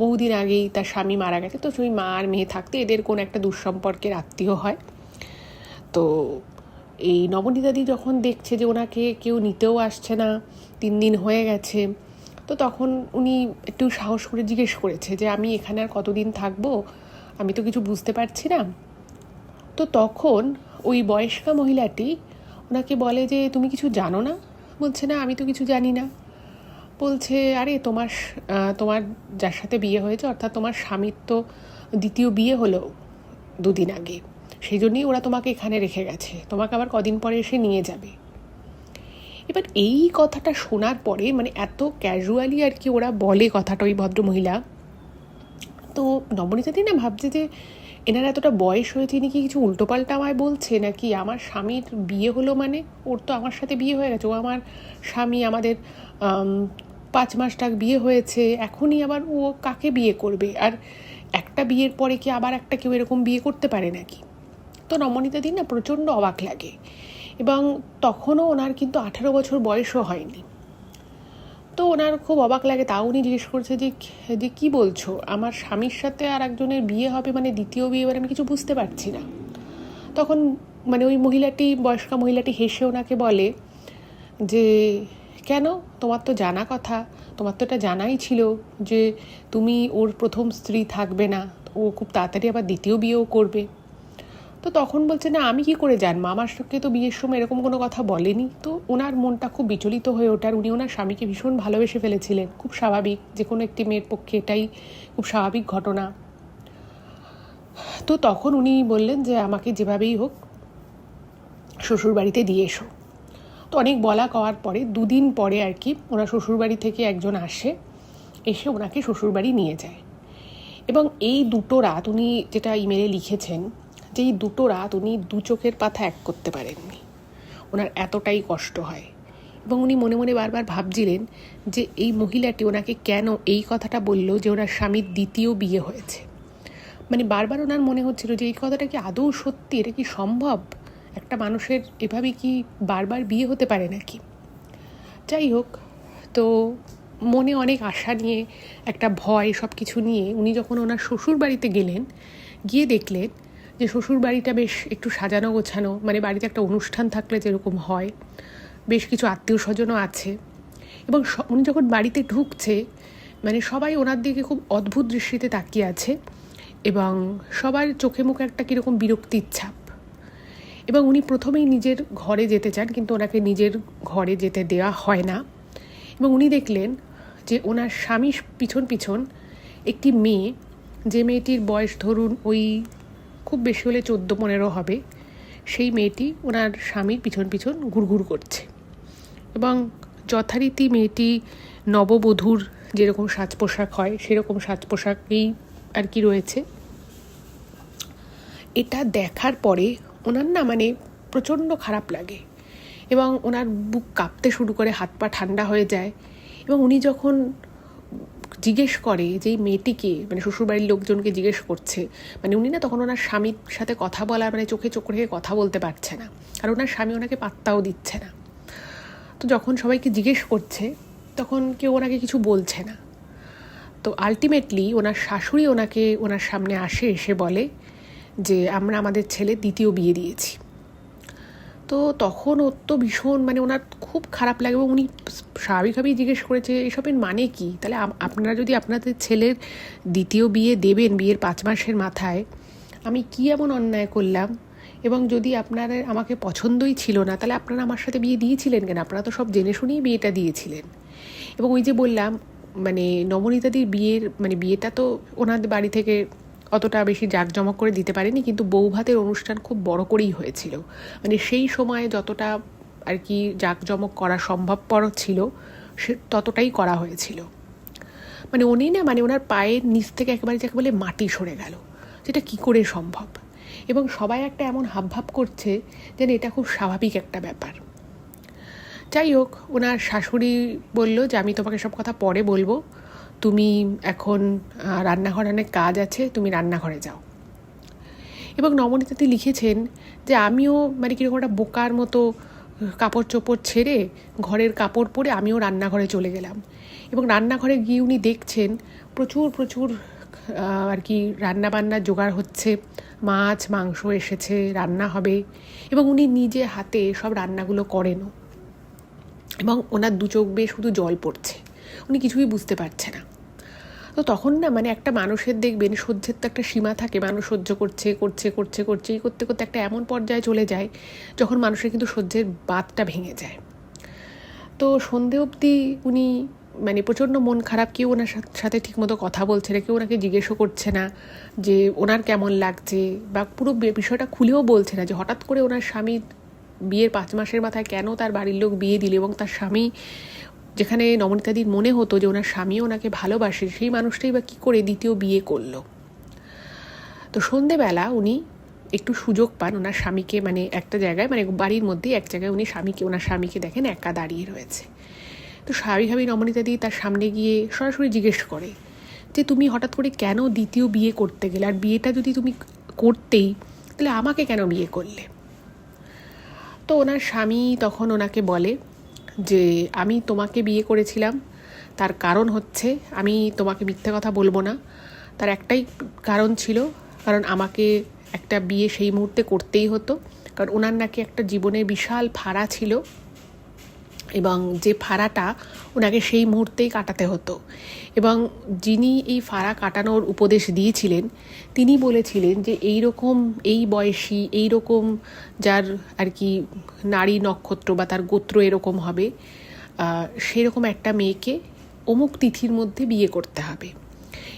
বহুদিন আগেই তার স্বামী মারা গেছে, তো সেই মা আর মেয়ে থাকতে এদের কোন একটা দুঃসম্পর্কের আত্মীয় হয়। তো এই নবনীতাদি যখন দেখছে যে ওনাকে কেউ নিতেও আসছে না, 3 দিন হয়ে গেছে, তো তখন উনি একটু সাহস করে জিজ্ঞেস করেছে যে আমি এখানে আর কতদিন থাকবো, আমি তো কিছু বুঝতে পারছি না। তো তখন ওই বয়স্কা মহিলাটি ওনাকে বলে যে তুমি কিছু জানো না? বলছে না, আমি তো কিছু জানি না। বলছে আরে তোমার যার সাথে বিয়ে হয়েছে, অর্থাৎ তোমার স্বামীর তো দ্বিতীয় বিয়ে হলো 2 দিন আগে, সেই জন্যই ওরা তোমাকে এখানে রেখে গেছে, তোমাকে আবার কদিন পরে এসে নিয়ে যাবে। এবার এই কথাটা শোনার পরে মানে এত ক্যাজুয়ালি আর কি ওরা বলে কথাটা ওই ভদ্রমহিলা, তো নবনীতাদি না ভাবছে যে এনার এতটা বয়স হয়েছে, ইনি কি কিছু উল্টোপাল্টা আমায় বলছে নাকি? আমার স্বামীর বিয়ে হলো মানে ওর তো আমার সাথে বিয়ে হয়ে গেছে, ও আমার স্বামী, আমাদের 5 মাস টাক বিয়ে হয়েছে, এখনই আবার ও কাকে বিয়ে করবে? আর একটা বিয়ের পরে কি আবার একটা কেউ এরকম বিয়ে করতে পারে নাকি? তো নমনীতাদি না প্রচণ্ড অবাক লাগে, এবং তখনও ওনার কিন্তু 18 বছর বয়সও হয়নি। তো ওনার খুব অবাক লাগে, তাও উনি জিজ্ঞেস করছে যে কি বলছো, আমার স্বামীর সাথে আর একজনের বিয়ে হবে, মানে দ্বিতীয় বিয়ে, এবার আমি কিছু বুঝতে পারছি না। তখন মানে ওই মহিলাটি, বয়স্কা মহিলাটি হেসে ওনাকে বলে যে কেন, তোমার তো জানা কথা, তোমার তো এটা জানাই ছিল যে তুমি ওর প্রথম স্ত্রী থাকবে না, ও খুব তাড়াতাড়ি আবার দ্বিতীয় বিয়েও করবে। তো তখন বলছে না, আমি কি করে জানবো, আমার সঙ্গে তো বিয়ের সময় এরকম কোনো কথা বলেনি। তো ওনার মনটা খুব বিচলিত হয়ে ওঠার, উনি ওনার স্বামীকে ভীষণ ভালোবেসে ফেলেছিলেন, খুব স্বাভাবিক, যে কোনো একটি মেয়ের পক্ষে এটাই খুব স্বাভাবিক ঘটনা। তো তখন উনি বললেন যে আমাকে যেভাবেই হোক শ্বশুরবাড়িতে দিয়ে এসো। তো অনেক বলা কওয়ার পরে 2 দিন পরে আর কি ওনার শ্বশুরবাড়ি থেকে একজন আসে, এসে ওনাকে শ্বশুরবাড়ি নিয়ে যায়। এবং এই 2টো রাত, উনি যেটা ইমেলে লিখেছেন, যে এই 2টো রাত উনি 2 চোখের পাতা এক করতে পারেননি, ওনার এতটাই কষ্ট হয়। এবং উনি মনে মনে বারবার ভাবছিলেন যে এই মহিলাটি ওনাকে কেন এই কথাটা বলল যে ওনার স্বামীর দ্বিতীয় বিয়ে হয়েছে। মানে বারবার ওনার মনে হচ্ছিল যে এই কথাটা কি আদৌ সত্যি, এটা কি সম্ভব, একটা মানুষের এভাবে কি বারবার বিয়ে হতে পারে নাকি। যাই হোক, তো মনে অনেক আশা নিয়ে, একটা ভয়, সব কিছু নিয়ে উনি যখন ওনার শ্বশুর বাড়িতে গেলেন, গিয়ে দেখলেন যে শ্বশুর বাড়িটা বেশ একটু সাজানো গোছানো, মানে বাড়িতে একটা অনুষ্ঠান থাকলে যেরকম হয়, বেশ কিছু আত্মীয় স্বজনও আছে। এবং উনি যখন বাড়িতে ঢুকছে, মানে সবাই ওনার দিকে খুব অদ্ভুত দৃষ্টিতে তাকিয়ে আছে, এবং সবার চোখে মুখে একটা কীরকম বিরক্তির ছাপ। এবং উনি প্রথমেই নিজের ঘরে যেতে চান, কিন্তু ওনাকে নিজের ঘরে যেতে দেওয়া হয় না। এবং উনি দেখলেন যে ওনার স্বামীর পিছন পিছন একটি মেয়ে, যে মেয়েটির বয়স ধরুন ওই খুব বেশি হলে 14-15 হবে, সেই মেয়েটি ওনার স্বামীর পিছন পিছন ঘুরঘুর করছে। এবং যথারীতি মেয়েটি নববধূর যেরকম সাজ পোশাক হয় সেরকম সাজ পোশাকেই আর কি রয়েছে। এটা দেখার পরে ওনার না মানে প্রচণ্ড খারাপ লাগে, এবং ওনার বুক কাঁপতে শুরু করে, হাত পা ঠান্ডা হয়ে যায়। এবং উনি যখন জিজ্ঞেস করে যে এই মেয়েটিকে, মানে শ্বশুরবাড়ির লোকজনকে জিজ্ঞেস করছে, মানে উনি না তখন ওনার স্বামীর সাথে কথা বলার, মানে চোখে চোখ রেখে কথা বলতে পারছে না, আর ওনার স্বামী ওনাকে পাত্তাও দিচ্ছে না। তো যখন সবাইকে জিজ্ঞেস করছে, তখন কেউ ওনাকে কিছু বলছে না। তো আলটিমেটলি ওনার শাশুড়ি ওনাকে ওনার সামনে আসে, এসে বলে যে আমরা আমাদের ছেলে দ্বিতীয় বিয়ে দিয়েছি। তো তখন ওর তো ভীষণ, মানে ওনার খুব খারাপ লাগে, এবং উনি স্বাভাবিকভাবেই জিজ্ঞেস করেছে এসবের মানে কি, তাহলে আপনারা যদি আপনাদের ছেলের দ্বিতীয় বিয়ে দেবেন বিয়ের 5 মাসের মাথায়, আমি কি এমন অন্যায় করলাম, এবং যদি আপনারা আমাকে পছন্দই ছিল না, তাহলে আপনারা আমার সাথে বিয়ে দিয়েছিলেন কেন, আপনারা তো সব জেনে শুনেই বিয়েটা দিয়েছিলেন। এবং ওই যে বললাম, মানে নবনীতাদির বিয়ের, মানে বিয়েটা তো ওনাদের বাড়ি থেকে অতটা বেশি জাঁকজমক করে দিতে পারেনি, কিন্তু বৌভাতের অনুষ্ঠান খুব বড় করেই হয়েছিল, মানে সেই সময়ে যতটা আর কি জাঁকজমক করা সম্ভবপর ছিল সে ততটাই করা হয়েছিল। মানে উনি না, মানে ওনার পায়ের নিচ থেকে একেবারে যাকে বলে মাটি সরে গেল, যেটা কি করে সম্ভব। এবং সবাই একটা এমন হাবভাব করছে যেন এটা খুব স্বাভাবিক একটা ব্যাপার। যাই হোক, ওনার শাশুড়ি বলল যে আমি তোমাকে সব কথা পরে বলবো, তুমি এখন রান্নাঘরে অনেক কাজ আছে, তুমি রান্নাঘরে যাও। এবং নবনীতাদি লিখেছেন যে আমিও মানে কীরকম একটা বোকার মতো কাপড় চোপড় ছেড়ে ঘরের কাপড় পরে আমিও রান্নাঘরে চলে গেলাম। এবং রান্নাঘরে গিয়ে উনি দেখছেন প্রচুর প্রচুর আর কি রান্নাবান্নার জোগাড় হচ্ছে, মাছ মাংস এসেছে, রান্না হবে, এবং উনি নিজে হাতে সব রান্নাগুলো করেনও। এবং ওনার 2 চোখ বেয়ে শুধু জল পড়ছে, উনি কিছুই বুঝতে পারছে না। তো তখন না, মানে একটা মানুষের দেখবেন সহ্যের তো একটা সীমা থাকে, মানুষ সহ্য করছে করছে করছে করছে এই করতে করতে একটা এমন পর্যায়ে চলে যায় যখন মানুষের কিন্তু সহ্যের বাঁধটা ভেঙে যায়। তো সন্ধে অবধি উনি মানে প্রচণ্ড মন খারাপ, কেউ ওনার সাথে ঠিকমতো কথা বলছে না, কেউ ওনাকে জিজ্ঞেসও করছে না যে ওনার কেমন লাগছে, বা পুরো বিষয়টা খুলেও বলছে না যে হঠাৎ করে ওনার স্বামী বিয়ের 5 মাসের মাথায় কেন তার বাড়ির লোক বিয়ে দিল, এবং তার স্বামী, যেখানে নবনীতাদির মনে হতো যে ওনার স্বামীও ওনাকে ভালোবাসে, সেই মানুষটাই বা কী করে দ্বিতীয় বিয়ে করলো। তো সন্ধেবেলা উনি একটু সুযোগ পান ওনার স্বামীকে, মানে একটা জায়গায়, মানে বাড়ির মধ্যেই এক জায়গায় উনি ওনার স্বামীকে দেখেন একা দাঁড়িয়ে রয়েছে। তো স্বাভাবিকভাবেই নবনীতাদি তার সামনে গিয়ে সরাসরি জিজ্ঞেস করে যে তুমি হঠাৎ করে কেন দ্বিতীয় বিয়ে করতে গেলে, আর বিয়েটা যদি তুমি করতেই তাহলে আমাকে কেন বিয়ে করলে? তো ওনার স্বামী তখন ওনাকে বলে যে আমি তোমাকে বিয়ে করেছিলাম, তার কারণ হচ্ছে, আমি তোমাকে মিথ্যে কথা বলবো না, তার একটাই কারণ ছিল, কারণ আমাকে একটা বিয়ে সেই মুহূর্তে করতেই হতো, কারণ ওনার নাকি একটা জীবনের বিশাল ফাঁড়া ছিল এবং যে ফাঁড়াটা ওনাকে সেই মুহূর্তেই কাটাতে হতো। এবং যিনি এই ফাঁড়া কাটানোর উপদেশ দিয়েছিলেন তিনি বলেছিলেন যে এই রকম, এই বয়সী, এই রকম যার আর কি নারী নক্ষত্র বা তার গোত্র এরকম হবে, সেরকম একটা মেয়েকে অমুক তিথির মধ্যে বিয়ে করতে হবে,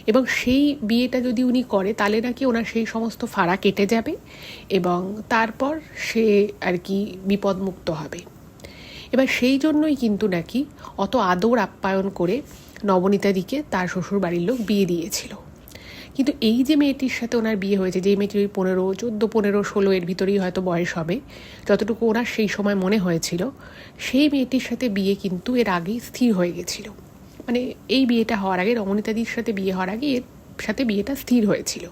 এবং সেই বিয়েটা যদি উনি করে তাহলে নাকি ওনার সেই সমস্ত ফাঁড়া কেটে যাবে এবং তারপর সে আর কি বিপদমুক্ত হবে। এবার সেই জন্যই কিন্তু নাকি অত আদর আপ্যায়ন করে নবনীতাদিকে তার শ্বশুর বাড়ির লোক বিয়ে দিয়েছিল। কিন্তু এই যে মেয়েটির সাথে ওনার বিয়ে হয়েছে, যে মেয়েটির 14, এর ভিতরেই হয়তো বয়স হবে, যতটুকু ওনার সেই সময় মনে হয়েছিল, সেই মেয়েটির সাথে বিয়ে কিন্তু এর আগেই স্থির হয়ে গেছিল। মানে এই বিয়েটা হওয়ার আগে, রমণীতাদির সাথে বিয়ে হওয়ার আগে এর সাথে বিয়েটা স্থির হয়েছিল।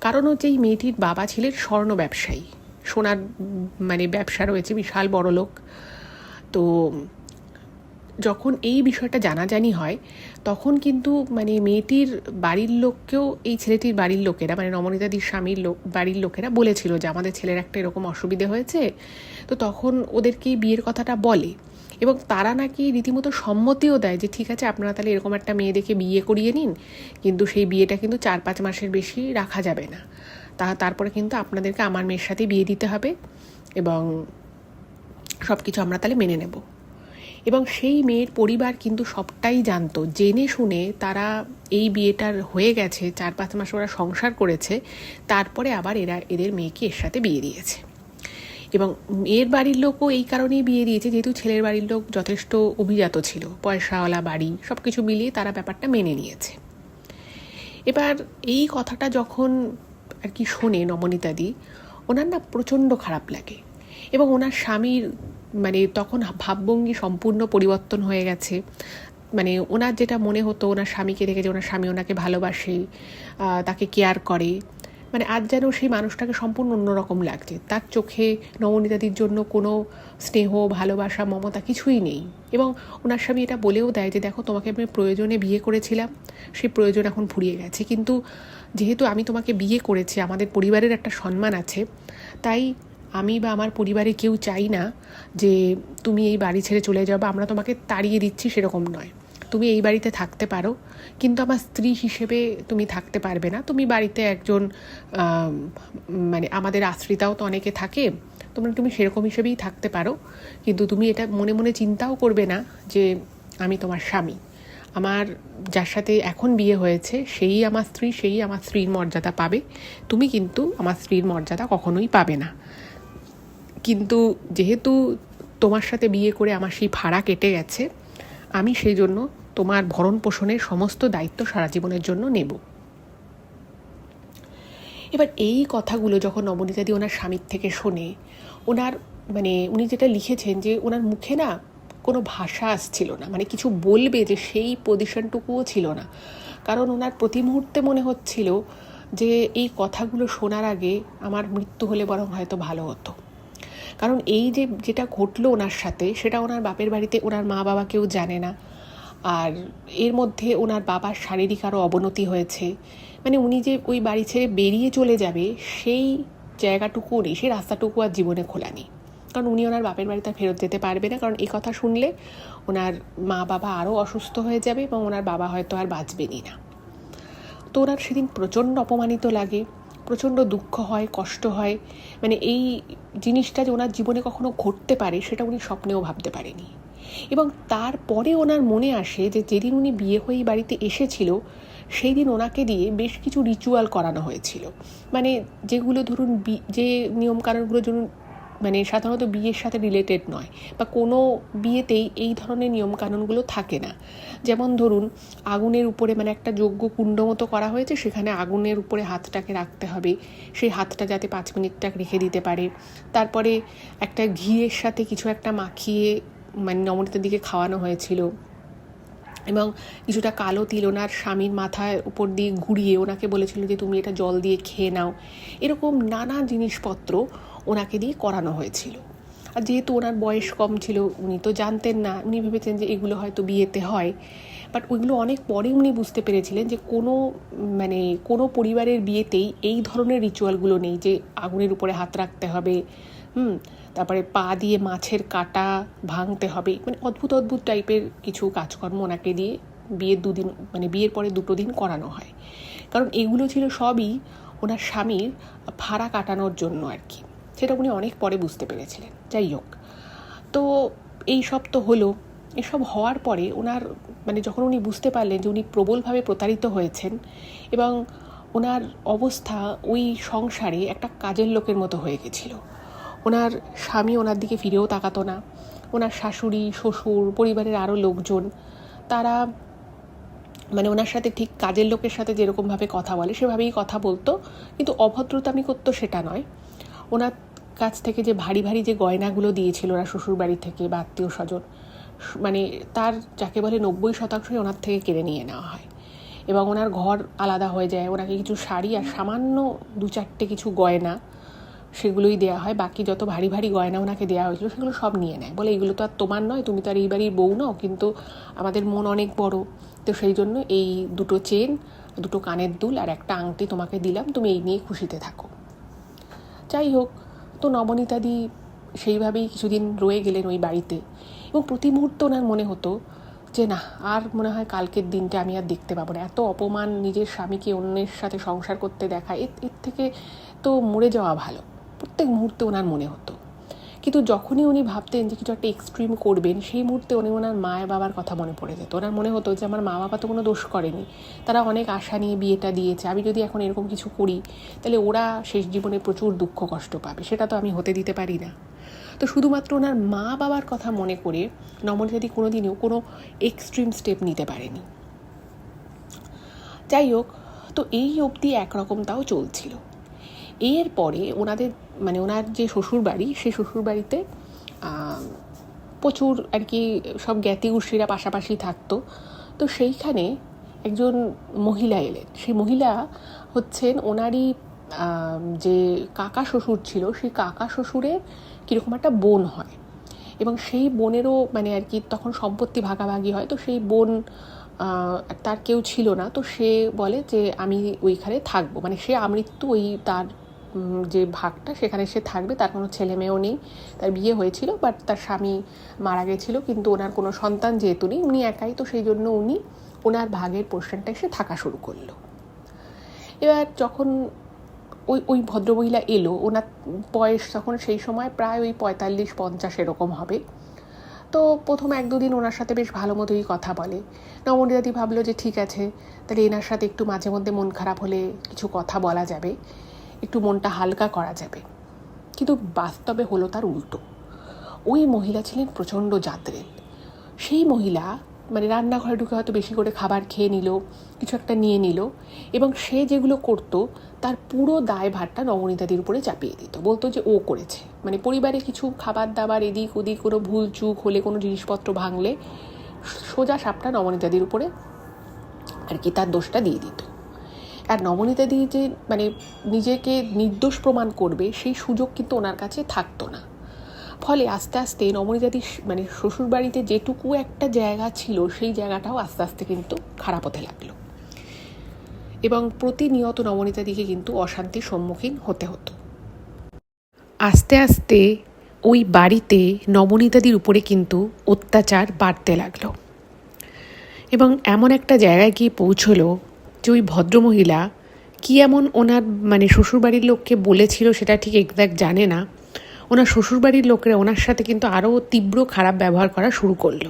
কারণ হচ্ছে এই মেয়েটির বাবা ছিলেন স্বর্ণ ব্যবসায়ী, সোনার মানে ব্যবসা রয়েছে, বিশাল বড় লোক। তো যখন এই বিষয়টা জানাজানি হয় তখন কিন্তু মানে মেয়েটির বাড়ির লোককেও এই ছেলেটির বাড়ির লোকেরা, মানে নবনীতাদির স্বামীর বাড়ির লোকেরা বলেছিল যে আমাদের ছেলের একটা এরকম অসুবিধে হয়েছে। তো তখন ওদেরকে বিয়ের কথাটা বলে এবং তারা নাকি রীতিমতো সম্মতিও দেয় যে ঠিক আছে, আপনারা তাহলে এরকম একটা মেয়ে দেখে বিয়ে করিয়ে নিন, কিন্তু সেই বিয়েটা কিন্তু 4-5 মাসের বেশি রাখা যাবে না, তারপরে কিন্তু আপনাদেরকে আমার মেয়ের সাথে বিয়ে দিতে হবে এবং সব কিছু আমরা তাহলে মেনে নেব। এবং সেই মেয়ের পরিবার কিন্তু সবটাই জানতো, জেনে শুনে তারা এই বিয়েটার হয়ে গেছে, 4-5 মাস ওরা সংসার করেছে, তারপরে আবার এদের মেয়েকে এর সাথে বিয়ে দিয়েছে। এবং মেয়ের বাড়ির লোকও এই কারণেই বিয়ে দিয়েছে যেহেতু ছেলের বাড়ির লোক যথেষ্ট অভিজাত ছিল, পয়সাওয়ালা বাড়ি, সব কিছু মিলিয়ে তারা ব্যাপারটা মেনে নিয়েছে। এবার এই কথাটা যখন আর কি শোনে নবনীতাদি, ওনার না প্রচণ্ড খারাপ লাগে এবং ওনার স্বামীর মানে তখন ভাবভঙ্গি সম্পূর্ণ পরিবর্তন হয়ে গেছে। মানে ওনার যেটা মনে হতো ওনার স্বামীকে দেখে যে ওনার স্বামী ওনাকে ভালোবাসে, তাকে কেয়ার করে, মানে আজ যেন সেই মানুষটাকে সম্পূর্ণ অন্যরকম লাগছে। তার চোখে নবনীতাদির জন্য কোনো স্নেহ, ভালোবাসা, মমতা কিছুই নেই। এবং ওনার স্বামী এটা বলেও দেয় যে দেখো, তোমাকে আমি প্রয়োজনে বিয়ে করেছিলাম, সেই প্রয়োজন এখন ফুরিয়ে গেছে, কিন্তু যেহেতু আমি তোমাকে বিয়ে করেছি, আমাদের পরিবারের একটা সম্মান আছে, তাই আমি বা আমার পরিবারে কেউ চাই না যে তুমি এই বাড়ি ছেড়ে চলে যাও বা আমরা তোমাকে তাড়িয়ে দিচ্ছি, সেরকম নয়। তুমি এই বাড়িতে থাকতে পারো, কিন্তু আমার স্ত্রী হিসেবে তুমি থাকতে পারবে না। তুমি বাড়িতে একজন মানে আমাদের আশ্রিতাও তো অনেকে থাকে, তুমি সেরকম হিসেবেই থাকতে পারো, কিন্তু তুমি এটা মনে মনে চিন্তাও করবে না যে আমি তোমার স্বামী। আমার যার সাথে এখন বিয়ে হয়েছে সেই আমার স্ত্রী, সেই আমার স্ত্রীর মর্যাদা পাবে, তুমি কিন্তু আমার স্ত্রীর মর্যাদা কখনোই পাবে না। কিন্তু যেহেতু তোমার সাথে বিয়ে করে আমার সেই ভাড়া কেটে গেছে, আমি সেই জন্য তোমার ভরণ পোষণের সমস্ত দায়িত্ব সারা জীবনের জন্য নেব। এবার এই কথাগুলো যখন নবনীতাদি ওনার স্বামীর থেকে শোনে, ওনার মানে উনি যেটা লিখেছেন যে ওনার মুখে না কোনো ভাষা আসছিল না, মানে কিছু বলবে যে সেই পজিশনটুকুও ছিল না। কারণ ওনার প্রতি মুহূর্তে মনে হচ্ছিল যে এই কথাগুলো শোনার আগে আমার মৃত্যু হলে বরং হয়তো ভালো হতো। কারণ এই যে যেটা ঘটলো ওনার সাথে, সেটা ওনার বাপের বাড়িতে ওনার মা বাবা কেউ জানে না, আর এর মধ্যে ওনার বাবার শারীরিক আরও অবনতি হয়েছে। মানে উনি যে ওই বাড়ি ছেড়ে বেরিয়ে চলে যাবে সেই জায়গাটুকুও নেই, সেই রাস্তাটুকু আর জীবনে খোলা নেই। কারণ উনি ওনার বাপের বাড়িতে ফেরত যেতে পারবে না, কারণ এই কথা শুনলে ওনার মা বাবা আরও অসুস্থ হয়ে যাবে এবং ওনার বাবা হয়তো আর বাঁচবেনই না। তো ওনার সেদিন প্রচণ্ড অপমানিত লাগে, প্রচণ্ড দুঃখ হয়, কষ্ট হয়। মানে এই জিনিসটা যে ওনার জীবনে কখনো ঘটতে পারে সেটা উনি স্বপ্নেও ভাবতে পারেনি। এবং তারপরে ওনার মনে আসে যে যেদিন উনি বিয়ে হয়ে বাড়িতে এসেছিল সেই দিন ওনাকে দিয়ে বেশ কিছু রিচুয়াল করানো হয়েছিল, মানে যেগুলো ধরুন যে নিয়মকানুনগুলো ধরুন মানে সাধারণত বিয়ের সাথে রিলেটেড নয়, বা কোনো বিয়েতেই এই ধরনের নিয়মকানুনগুলো থাকে না। যেমন ধরুন আগুনের উপরে মানে একটা যজ্ঞ কুণ্ড মতো করা হয়েছে, সেখানে আগুনের উপরে হাতটাকে রাখতে হবে, সেই হাতটা যাতে 5 মিনিট রেখে দিতে পারে। তারপরে একটা ঘিয়ের সাথে কিছু একটা মাখিয়ে মানে নবনীতার দিকে খাওয়ানো হয়েছিল। এবং কিছুটা কালো তিল ওনার স্বামীর মাথায় উপর দিয়ে ঘুরিয়ে ওনাকে বলেছিল যে তুমি এটা জল দিয়ে খেয়ে নাও। এরকম নানা জিনিসপত্র ওনাকে দিয়ে করানো হয়েছিল। আর যেহেতু ওনার বয়স কম ছিল, উনি তো জানতেন না, উনি ভেবেছেন যে এগুলো হয়তো বিয়েতে হয়। বাট ওইগুলো অনেক পরে উনি বুঝতে পেরেছিলেন যে কোনো পরিবারের বিয়েতেই এই ধরনের রিচুয়ালগুলো নেই, যে আগুনের উপরে হাত রাখতে হবে, তারপরে পা দিয়ে মাছের কাঁটা ভাঙতে হবে, অদ্ভুত অদ্ভুত টাইপের কিছু কাজকর্ম ওনাকে দিয়ে বিয়ের পরে 2 দিন করানো হয়। কারণ এগুলো ছিল সবই ওনার স্বামীর ভাড়া কাটানোর জন্য আর কি। সেটা উনি অনেক পরে বুঝতে পেরেছিলেন। যাই হোক, তো এই সব তো হলো। এসব হওয়ার পরে ওনার যখন উনি বুঝতে পারলেন যে উনি প্রবলভাবে প্রতারিত হয়েছেন এবং ওনার অবস্থা ওই সংসারে একটা কাজের লোকের মতো হয়ে গেছিল। ওনার স্বামী ওনার দিকে ফিরেও তাকাতো না। ওনার শাশুড়ি, শ্বশুর, পরিবারের আরও লোকজন, তারা ওনার সাথে ঠিক কাজের লোকের সাথে যেরকমভাবে কথা বলে সেভাবেই কথা বলতো, কিন্তু অভদ্রতামি করতো সেটা নয়। ওনার কাছ থেকে যে ভারী ভারী যে গয়নাগুলো দিয়েছিল ওরা শ্বশুর বাড়ি থেকে বা আত্মীয় স্বজন, তার যাকে বলে 90% ওনার থেকে কেড়ে নিয়ে নেওয়া হয় এবং ওনার ঘর আলাদা হয়ে যায়। ওনাকে কিছু শাড়ি আর সামান্য 2-4টে কিছু গয়না সেগুলোই দেওয়া হয়। বাকি যত ভারী ভারী গয়না ওনাকে দেওয়া হয়েছিল সেগুলো সব নিয়ে নেয়, বলে এগুলো তো আর তোমার নয়, তুমি তো আর এই বাড়ির বউ নাও, কিন্তু আমাদের মন অনেক বড়, তো সেই জন্য এই 2টো চেন, 2টো কানের দুল আর একটা আংটি তোমাকে দিলাম, তুমি এই নিয়ে খুশিতে থাকো। যাই হোক, তো নবনীতাদি সেইভাবেই কিছুদিন রয়ে গেলেন ওই বাড়িতে এবং প্রতি মুহূর্তে ওনার মনে হতো যে না, আর মনে হয় কালকের দিনটা আমি আর দেখতে পাবো না। এত অপমান, নিজের স্বামীকে অন্যের সাথে সংসার করতে দেখা, এর থেকে তো মরে যাওয়া ভালো, প্রত্যেক মুহূর্তে ওনার মনে হতো। কিন্তু যখনই উনি ভাবতেন যে কিছু একটা এক্সট্রিম করবেন, সেই মুহূর্তে ওনার মা বাবার কথা মনে পড়ে যেত। ওনার মনে হতো যে আমার মা বাবা তো কোনো দোষ করেনি, তারা অনেক আশা নিয়ে বিয়েটা দিয়েছে, আমি যদি এখন এরকম কিছু করি তাহলে ওরা শেষ জীবনে প্রচুর দুঃখ কষ্ট পাবে, সেটা তো আমি হতে দিতে পারি না। তো শুধুমাত্র ওনার মা বাবার কথা মনে করে নবনীতাদি কোনোদিনও কোনো এক্সট্রিম স্টেপ নিতে পারেনি। যাই হোক, তো এই অবধি একরকম তাও চলছিল। এরপরে ওনার যে শ্বশুরবাড়ি, সেই শ্বশুরবাড়িতে প্রচুর আর কি সব জ্ঞাতি গোষ্ঠীরা পাশাপাশি থাকতো। তো সেইখানে একজন মহিলা এলেন। সেই মহিলা হচ্ছেন ওনারই যে কাকা শ্বশুর ছিল, সেই কাকা শ্বশুরের কীরকম একটা বোন হয় এবং সেই বোনেরও আর কি তখন সম্পত্তি ভাগাভাগি হয়। তো সেই বোন, তার কেউ ছিল না, তো সে বলে যে আমি ওইখানে থাকবো, সে আমৃত্যু ওই তার যে ভাগটা সেখানে সে থাকবে। তার কোনো ছেলে মেয়েও নেই, তার বিয়ে হয়েছিল বাট তার স্বামী মারা গেছিলো, কিন্তু ওনার কোনো সন্তান যেহেতু নেই, উনি একাই, তো সেই জন্য উনি ওনার ভাগের পোর্শনটা এসে থাকা শুরু করলো। এবার যখন ওই ভদ্রমহিলা এলো, ওনার বয়স তখন সেই সময় প্রায় ওই 45-50 এরকম হবে। তো প্রথম 1-2 দিন ওনার সাথে বেশ ভালো মতোই কথা বলে। নবনীতাদি ভাবলো যে ঠিক আছে, তাহলে এনার সাথে একটু মাঝে মধ্যে মন খারাপ হলে কিছু কথা বলা যাবে, একটু মনটা হালকা করা যাবে। কিন্তু বাস্তবে হলো তার উল্টো। ওই মহিলা ছিলেন প্রচণ্ড জাদরেল। সেই মহিলা রান্নাঘরে ঢুকে হয়তো বেশি করে খাবার খেয়ে নিল, কিছু একটা নিয়ে নিল, এবং সে যেগুলো করতো তার পুরো দায়ভারটা নবনীতাদির উপরে চাপিয়ে দিত, বলতো যে ও করেছে। পরিবারে কিছু খাবার দাবার এদিক ওদিক কোনো ভুল চুক হলে, কোনো জিনিসপত্র ভাঙলে সোজা সাপটা নবনীতাদির উপরে আর কি তার দোষটা দিয়ে দিত। আর নবনীতাদি যে নিজেকে নির্দোষ প্রমাণ করবে সেই সুযোগ কিন্তু ওনার কাছে থাকতো না। ফলে আস্তে আস্তে নবনীতাদি শ্বশুরবাড়িতে যেটুকু একটা জায়গা ছিল সেই জায়গাটাও আস্তে আস্তে কিন্তু খারাপ হতে লাগলো এবং প্রতিনিয়ত নবনীতাদিকে কিন্তু অশান্তির সম্মুখীন হতে হতো। আস্তে আস্তে ওই বাড়িতে নবনীতাদির উপরে কিন্তু অত্যাচার বাড়তে লাগলো এবং এমন একটা জায়গায় গিয়ে পৌঁছলো যে ওই ভদ্রমহিলা কী এমন ওনার শ্বশুরবাড়ির লোককে বলেছিল সেটা ঠিক এক্স্যাক্ট জানে না। ওনার শ্বশুরবাড়ির লোকেরা ওনার সাথে কিন্তু আরও তীব্র খারাপ ব্যবহার করা শুরু করলো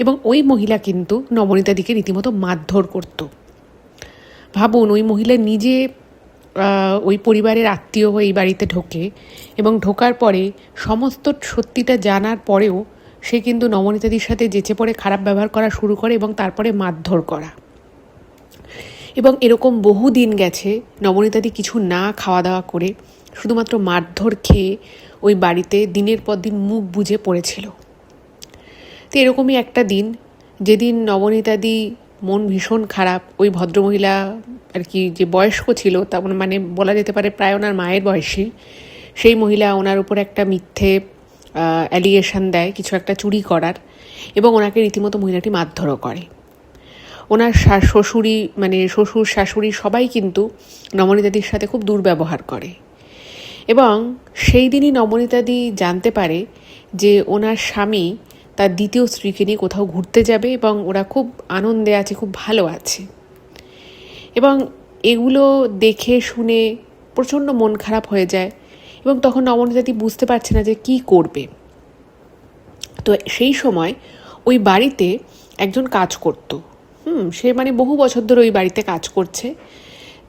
এবং ওই মহিলা কিন্তু নবনীতাদিকে রীতিমতো মারধর করত। ভাবুন, ওই মহিলা নিজে ওই পরিবারের আত্মীয় হয়ে এই বাড়িতে ঢোকে এবং ঢোকার পরে সমস্ত সত্যিটা জানার পরেও সে কিন্তু নবনীতাদির সাথে যেচে পড়ে খারাপ ব্যবহার করা শুরু করে এবং তারপরে মারধর করা। এবং এরকম বহু দিন গেছে নবনীতাদি কিছু না খাওয়া দাওয়া করে শুধুমাত্র মারধর খেয়ে ওই বাড়িতে দিনের পর দিন মুখ বুজে পড়েছিল। তো এরকমই একটা দিন যেদিন নবনীতাদি মন ভীষণ খারাপ, ওই ভদ্রমহিলা আর কি যে বয়স্ক ছিল, তেমন মানে বলা যেতে পারে প্রায় ওনার মায়ের বয়সী, সেই মহিলা ওনার উপর একটা মিথ্যে অ্যালিগেশন দেয় কিছু একটা চুরি করার, এবং ওনাকে রীতিমতো মহিলাটি মারধরও করে। ওনার শ্বশুরি মানে শ্বশুর শাশুড়ি সবাই কিন্তু নবনীতাদির সাথে খুব দুর্ব্যবহার করে। এবং সেই দিনই নবনীতাদি জানতে পারে যে ওনার স্বামী তার দ্বিতীয় স্ত্রীকে নিয়ে কোথাও ঘুরতে যাবে এবং ওরা খুব আনন্দে আছে, খুব ভালো আছে। এবং এগুলো দেখে শুনে প্রচণ্ড মন খারাপ হয়ে যায়, এবং তখন নবনীতাদি বুঝতে পারছে না যে কী করবে। তো সেই সময় ওই বাড়িতে একজন কাজ করতো, সে মানে বহু বছর ধরে ওই বাড়িতে কাজ করছে।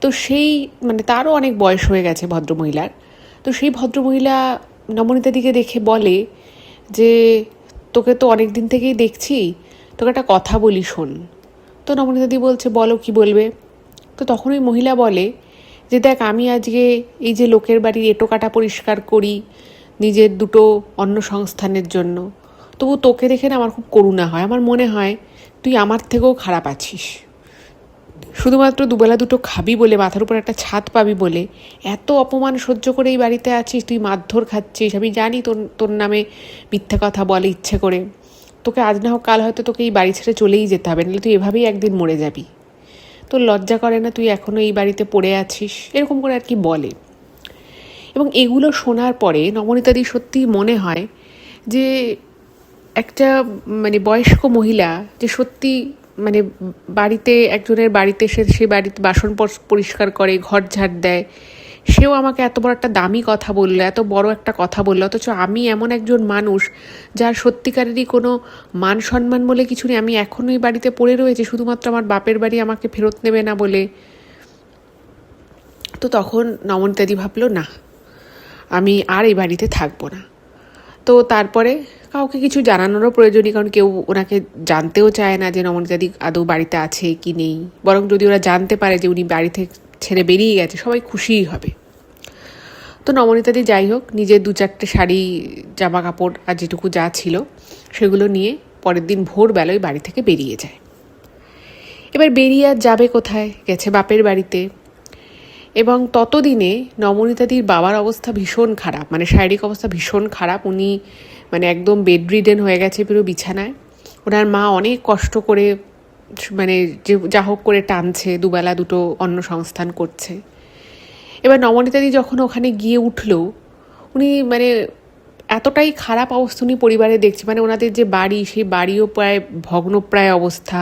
তো সেই মানে তারও অনেক বয়স হয়ে গেছে ভদ্রমহিলার। তো সেই ভদ্রমহিলা নবনীতাদিকে দেখে বলে যে তোকে তো অনেক দিন থেকেই দেখছি, তোকে একটা কথা বলি শোন। তো নবনীতাদি বলছে বলো, কি বলবে। তো তখন ওই মহিলা বলে যে দেখ, আমি আজকে এই যে লোকের বাড়ির এঁটো কাটা পরিষ্কার করি নিজের দুটো অন্ন সংস্থানের জন্য, তবু তোকে দেখে না আমার খুব করুণা হয়। আমার মনে হয় তুই আমার থেকেও খারাপ আছিস। শুধুমাত্র দুবেলা দুটো খাবি বলে, মাথার উপর একটা ছাদ পাবি বলে এত অপমান সহ্য করে এই বাড়িতে আছিস, তুই মারধর খাচ্ছিস। আমি জানি তোর নামে মিথ্যে কথা বলে ইচ্ছে করে। তোকে আজ না হোক কাল হয়তো তোকে এই বাড়ি ছেড়ে চলেই যেতে হবে, নাহলে তুই এভাবেই একদিন মরে যাবি। তোর লজ্জা করে না, তুই এখনও এই বাড়িতে পড়ে আছিস, এরকম করে আর কি বলে। এবং এগুলো শোনার পরে নবনীতাদি সত্যি মনে হয় যে একটা মানে বয়স্ক মহিলা যে সত্যি মানে বাড়িতে একজনের বাড়িতে এসে সে বাড়িতে বাসন পরিষ্কার করে, ঘর ঝাড় দেয়, সেও আমাকে এত বড় একটা দামি কথা বললো, এত বড় একটা কথা বললো, অথচ আমি এমন একজন মানুষ যার সত্যিকারেরই কোনো মান সম্মান বলে কিছু নেই, আমি এখনও এই বাড়িতে পড়ে রয়েছি শুধুমাত্র আমার বাপের বাড়ি আমাকে ফেরত নেবে না বলে। তো তখন নবনীতাদি ভাবলো না, আমি আর এই বাড়িতে থাকবো না। তো তারপরে কাউকে কিছু জানানোরও প্রয়োজনই, কারণ কেউ ওনাকে জানতেও চায় না যে নবনীতাদি আদৌ বাড়িতে আছে কি নেই। বরং যদি ওরা জানতে পারে যে উনি বাড়ি থেকে ছেড়ে বেরিয়ে গেছে, সবাই খুশিই হবে। তো নবনীতাদি যাই হোক নিজের 2-4টে শাড়ি, জামা কাপড় আর যেটুকু যা ছিল সেগুলো নিয়ে পরের দিন ভোরবেলায় বাড়ি থেকে বেরিয়ে যায়। এবার বেরিয়ে আর যাবে কোথায়, গেছে বাপের বাড়িতে। এবং ততদিনে নবনীতাদির বাবার অবস্থা ভীষণ খারাপ, মানে শারীরিক অবস্থা ভীষণ খারাপ। উনি মানে একদম বেডরিডেন হয়ে গেছে পুরো বিছানায়। ওনার মা অনেক কষ্ট করে মানে যে যা হোক করে টানছে, দুবেলা দুটো অন্ন সংস্থান করছে। এবার নবনীতাদি যখন ওখানে গিয়ে উঠলো, উনি মানে এতটাই খারাপ অবস্থা উনি পরিবারে দেখছে, মানে ওনাদের যে বাড়ি, সেই বাড়িও প্রায় ভগ্নপ্রায় অবস্থা।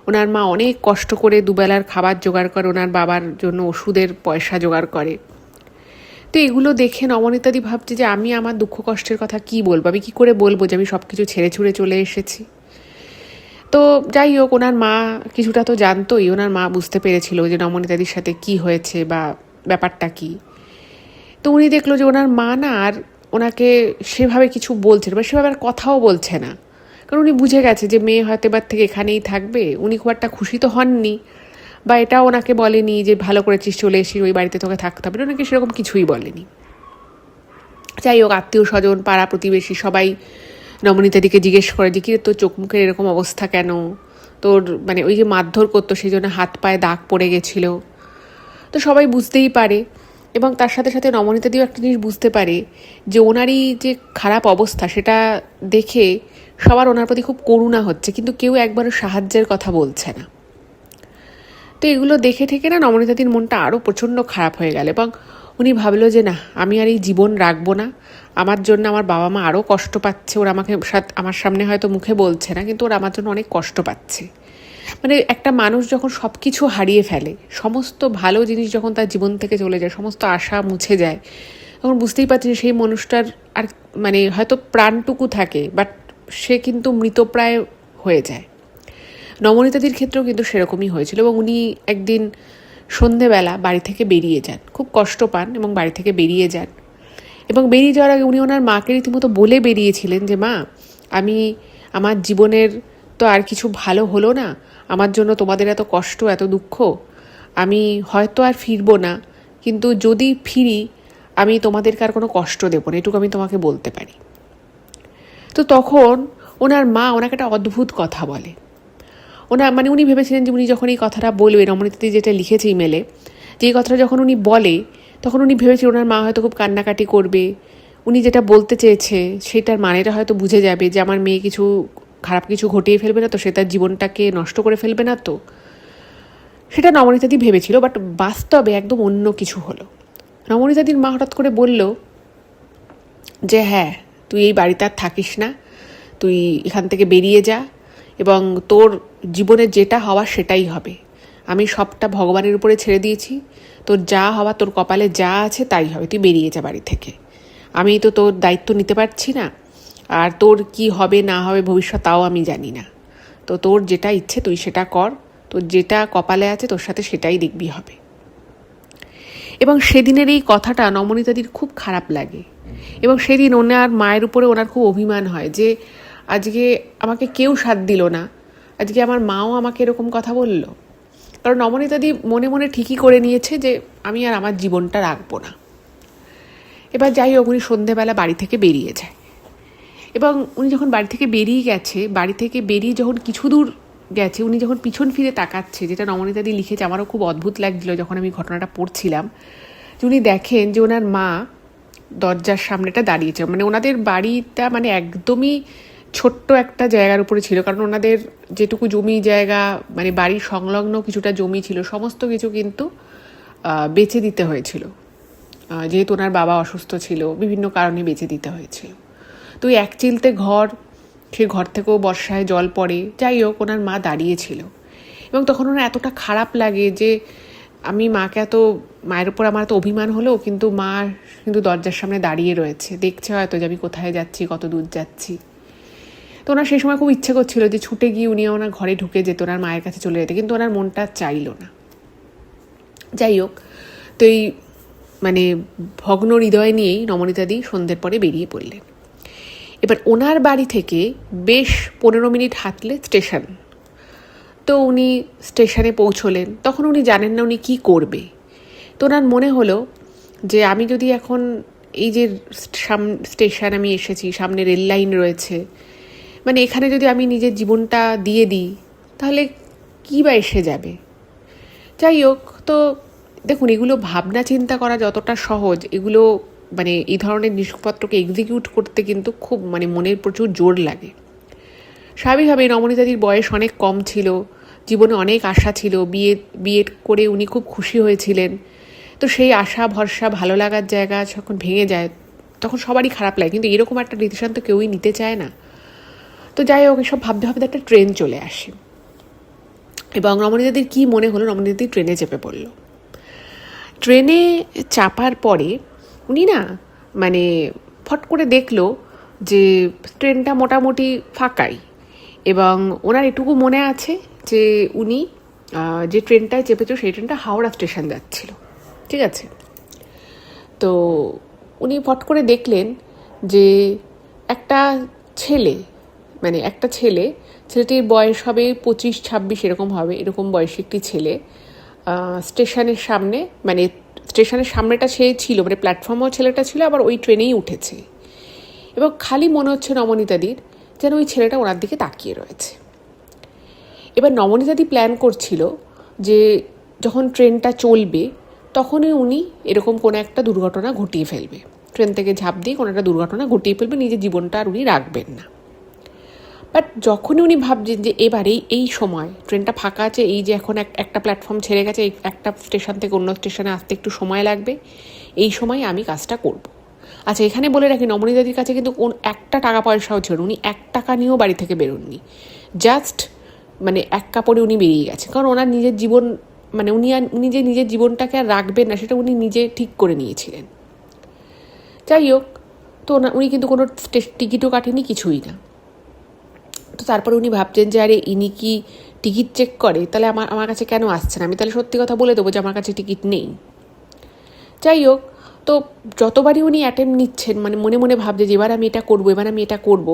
ওনার মা অনেক কষ্ট করে দুবেলার খাবার জোগাড় করে, ওনার বাবার জন্য ওষুধের পয়সা জোগাড় করে। তো এগুলো দেখে নবনীতাদি ভাবছে যে আমি আমার দুঃখ কষ্টের কথা কি বলবো, আমি কী করে বলবো যে আমি সব কিছু ছেড়ে ছুড়ে চলে এসেছি। তো যাই হোক, ওনার মা কিছুটা তো জানতোই, ওনার মা বুঝতে পেরেছিল যে নবনীতাদির সাথে কি হয়েছে বা ব্যাপারটা কি। তো উনি দেখলো যে ওনার মা না আর ওনাকে সেভাবে কিছু বলছে না, বা সেভাবে আর কথাও বলছে না। কারণ উনি বুঝে গেছে যে মেয়ে হয়তো এবার থেকে এখানেই থাকবে। উনি খুব একটা খুশি তো হননি, বা এটাও ওনাকে বলেনি যে ভালো করেছিস চলে এসে ওই বাড়িতে তোকে থাকতে হবে, ওনাকে সেরকম কিছুই বলেনি। যাই হোক, আত্মীয় স্বজন, পাড়া প্রতিবেশী সবাই নবনীতাদিকে জিজ্ঞেস করে যে কি তোর চোখ মুখের এরকম অবস্থা কেন, তোর মানে ওই যে মারধর করতো সেই জন্য হাত পায়ে দাগ পড়ে গেছিল। তো সবাই বুঝতেই পারে, এবং তার সাথে সাথে নবনীতাদিও একটা জিনিস বুঝতে পারে যে ওনারই যে খারাপ অবস্থা সেটা দেখে সবার ওনার প্রতি খুব করুণা হচ্ছে, কিন্তু কেউ একবারও সাহায্যের কথা বলছে না। তো এগুলো দেখে থেকে না নবনীতাদির মনটা আরও প্রচণ্ড খারাপ হয়ে গেল, এবং উনি ভাবলো যে না, আমি আর এই জীবন রাখবো না। আমার জন্য আমার বাবা মা আরও কষ্ট পাচ্ছে, ওরা আমাকে আমার সামনে হয়তো মুখে বলছে না, কিন্তু ওরা আমার জন্য অনেক কষ্ট পাচ্ছে। মানে একটা মানুষ যখন সব কিছু হারিয়ে ফেলে, সমস্ত ভালো জিনিস যখন তার জীবন থেকে চলে যায়, সমস্ত আশা মুছে যায়, তখন বুঝতেই পারছি সেই মানুষটার আর মানে হয়তো প্রাণটুকু থাকে, বাট সে কিন্তু মৃতপ্রায় হয়ে যায়। নবনীতাদির ক্ষেত্রেও কিন্তু সেরকমই হয়েছিল, এবং উনি একদিন সন্ধেবেলা বাড়ি থেকে বেরিয়ে যান, খুব কষ্ট পান এবং বাড়ি থেকে বেরিয়ে যান। এবং বেরিয়ে যাওয়ার আগে উনি ওনার মাকে রীতিমতো বলে বেরিয়েছিলেন যে মা, আমি আমার জীবনের তো আর কিছু ভালো হলো না, আমার জন্য তোমাদের এত কষ্ট, এত দুঃখ, আমি হয়তো আর ফিরবো না, কিন্তু যদি ফিরি আমি তোমাদেরকে আর কোনো কষ্ট দেবো না, এটুকু আমি তোমাকে বলতে পারি। তো তখন ওনার মা ওনাকে একটা অদ্ভুত কথা বলে উনি ভেবেছিলেন যে উনি যখন এই কথাটা বলবে, নমনীতাদি যেটা লিখেছে ইমেলে, যে এই কথাটা যখন উনি বলে তখন উনি ভেবেছিলেন ওনার মা হয়তো খুব কান্নাকাটি করবে, উনি যেটা বলতে চেয়েছে সেটার মানেটা হয়তো বুঝে যাবে যে আমার মেয়ে কিছু খারাপ কিছু ঘটিয়ে ফেলবে না তো, সে তার জীবনটাকে নষ্ট করে ফেলবে না তো। সেটা নমনীতাদি ভেবেছিল, বাট বাস্তবে একদম অন্য কিছু হলো। নমনীতাদির মা হঠাৎ করে বলল যে হ্যাঁ, তুই এই বাড়িতে আর থাকিস না, তুই এখান থেকে বেরিয়ে যা এবং তোর জীবনে যেটা হওয়ার সেটাই হবে। আমি সবটা ভগবানের উপরে ছেড়ে দিয়েছি, তোর যা হওয়া, তোর কপালে যা আছে তাই হবে, তুই বেরিয়ে যা বাড়ি থেকে। আমি তো তোর দায়িত্ব নিতে পারছি না, আর তোর কি হবে না হবে ভবিষ্যৎ তাও আমি জানি না। তো তোর যেটা ইচ্ছে তুই সেটা কর, তোর যেটা কপালে আছে তোর সাথে সেটাই দেখবি হবে। এবং সেদিনের এই কথাটা নমনীতাদির খুব খারাপ লাগে, এবং সেদিন ওনার মায়ের উপরে ওনার খুব অভিমান হয় যে আজকে আমাকে কেউ সাথ দিল না, আজকে আমার মাও আমাকে এরকম কথা বলল। কারণ নমনীতাদি মনে মনে ঠিকই করে নিয়েছে যে আমি আর আমার জীবনটা রাখবো না। এবার যাই হোক, উনি সন্ধেবেলা বাড়ি থেকে বেরিয়ে যায়, এবং উনি যখন বাড়ি থেকে বেরিয়ে গেছে, বাড়ি থেকে বেরিয়ে যখন কিছু দূর গেছে, উনি যখন পিছন ফিরে তাকাচ্ছে, যেটা নমনীতাদি লিখেছে, আমারও খুব অদ্ভুত লাগছিল যখন আমি ঘটনাটা পড়ছিলাম, যে উনি দেখেন যে ওনার মা দরজার সামনেটা দাঁড়িয়েছে। মানে ওনাদের বাড়িটা মানে একদমই ছোট্ট একটা জায়গার উপরে ছিল, কারণ ওনাদের যেটুকু জমি জায়গা মানে বাড়ির সংলগ্ন কিছুটা জমি ছিল, সমস্ত কিছু কিন্তু বেচে দিতে হয়েছিল, যেহেতু ওনার বাবা অসুস্থ ছিল, বিভিন্ন কারণে বেচে দিতে হয়েছিল। তো এক চিলতে ঘর, সেই ঘর থেকেও বর্ষায় জল পড়ে। যাই হোক, ওনার মা দাঁড়িয়েছিল, এবং তখন ওনার এতটা খারাপ লাগে যে আমি মায়ের উপর আমার এত অভিমান হলো, কিন্তু মা কিন্তু দরজার সামনে দাঁড়িয়ে রয়েছে, দেখছে হয়তো যে আমি কোথায় যাচ্ছি, কত দূর যাচ্ছি। তো ওনার সেই সময় খুব ইচ্ছে করছিল যে ছুটে গিয়ে উনি ওনার ঘরে ঢুকে যেত, ওনার মায়ের কাছে চলে যেতে, কিন্তু ওনার মনটা চাইল না। যাই হোক, তো এই মানে ভগ্ন হৃদয় নিয়েই নমনীতাদি সন্ধ্যের পরে বেরিয়ে পড়লেন। এবার ওনার বাড়ি থেকে বেশ 15 মিনিট হাঁটলে স্টেশন। তো উনি স্টেশনে পৌঁছলেন, তখন উনি জানেন না উনি কী করবে। তো ওনার মনে হলো যে আমি যদি এখন এই যে স্টেশন আমি এসেছি, সামনে রেল লাইন রয়েছে, মানে এখানে যদি আমি নিজের জীবনটা দিয়ে দিই তাহলে কী বা এসে যাবে। যাই হোক, তো দেখুন, এগুলো ভাবনা চিন্তা করা যতটা সহজ, এগুলো মানে এই ধরনের নিষ্পত্রকে এক্সিকিউট করতে কিন্তু খুব মানে মনের প্রচুর জোর লাগে। স্বাভাবিকভাবেই নমনীতাদির বয়স অনেক কম ছিল, জীবনে অনেক আশা ছিল, বিয়ে করে উনি খুব খুশি হয়েছিলেন। তো সেই আশা ভরসা ভালো লাগার জায়গা যখন ভেঙে যায় তখন সবারই খারাপ লাগে, কিন্তু এরকম একটা ডিসিশন তো কেউই নিতে চায় না। তো যাই হোক, এসব ভাবতে ভাবতে একটা ট্রেন চলে আসে, এবং নমনীতাদির কী মনে হলো, নমনীতাদি ট্রেনে চেপে পড়ল। ট্রেনে চাপার পরে উনি না মানে ফট করে দেখলো যে ট্রেনটা মোটামুটি ফাঁকাই, এবং ওনার এটুকু মনে আছে যে উনি যে ট্রেনটায় চেপেছিল সেই ট্রেনটা হাওড়া স্টেশন যাচ্ছিল, ঠিক আছে। তো উনি ফট করে দেখলেন যে একটা ছেলেটির বয়স হবে 25-26 এরকম হবে, এরকম বয়সী একটি ছেলে স্টেশনের সামনে, মানে স্টেশনের সামনেটা সে ছিল, মানে প্ল্যাটফর্মও ছেলেটা ছিল, আবার ওই ট্রেনেই উঠেছে, এবং খালি মনে হচ্ছে নমনীতাদির যেন ওই ছেলেটা ওনার দিকে তাকিয়ে রয়েছে। এবার নমনীতাদি প্ল্যান করছিল যে যখন ট্রেনটা চলবে তখনই উনি এরকম কোনো একটা দুর্ঘটনা ঘটিয়ে ফেলবে, ট্রেন থেকে ঝাঁপ দিয়ে কোনো একটা দুর্ঘটনা ঘটিয়ে ফেলবে, নিজের জীবনটা আর উনি রাখবেন না। বাট যখনই উনি ভাবছেন যে এবারেই এই সময় ট্রেনটা ফাঁকা আছে, এই যে এখন একটা প্ল্যাটফর্ম ছেড়ে গেছে, এই একটা স্টেশন থেকে অন্য স্টেশনে আসতে একটু সময় লাগবে, এই সময় আমি কাজটা করব। আচ্ছা, এখানে বলে রাখি, নমনীতাদির কাছে কিন্তু একটা টাকা পয়সাও ছিল, উনি 1 টাকা নিয়েও বাড়ি থেকে বেরোননি, জাস্ট মানে 1 কাপড়ে উনি বেরিয়ে গেছে, কারণ ওনার নিজের জীবন মানে উনি যে নিজের জীবনটাকে আর রাখবেন না সেটা উনি নিজে ঠিক করে নিয়েছিলেন। যাই হোক, তো উনি কিন্তু কোনো টিকিটও কাটেনি, কিছুই না। তো তারপর উনি ভাবছেন যে আরে ইনি কি টিকিট চেক করে, তাহলে আমার কাছে কেন আসছে না, আমি তাহলে সত্যি কথা বলে দেবো যে আমার কাছে টিকিট নেই। যাই হোক, তো যতবারই উনি অ্যাটেম্প নিচ্ছেন, মানে মনে মনে ভাবছে যে এবার আমি এটা করবো,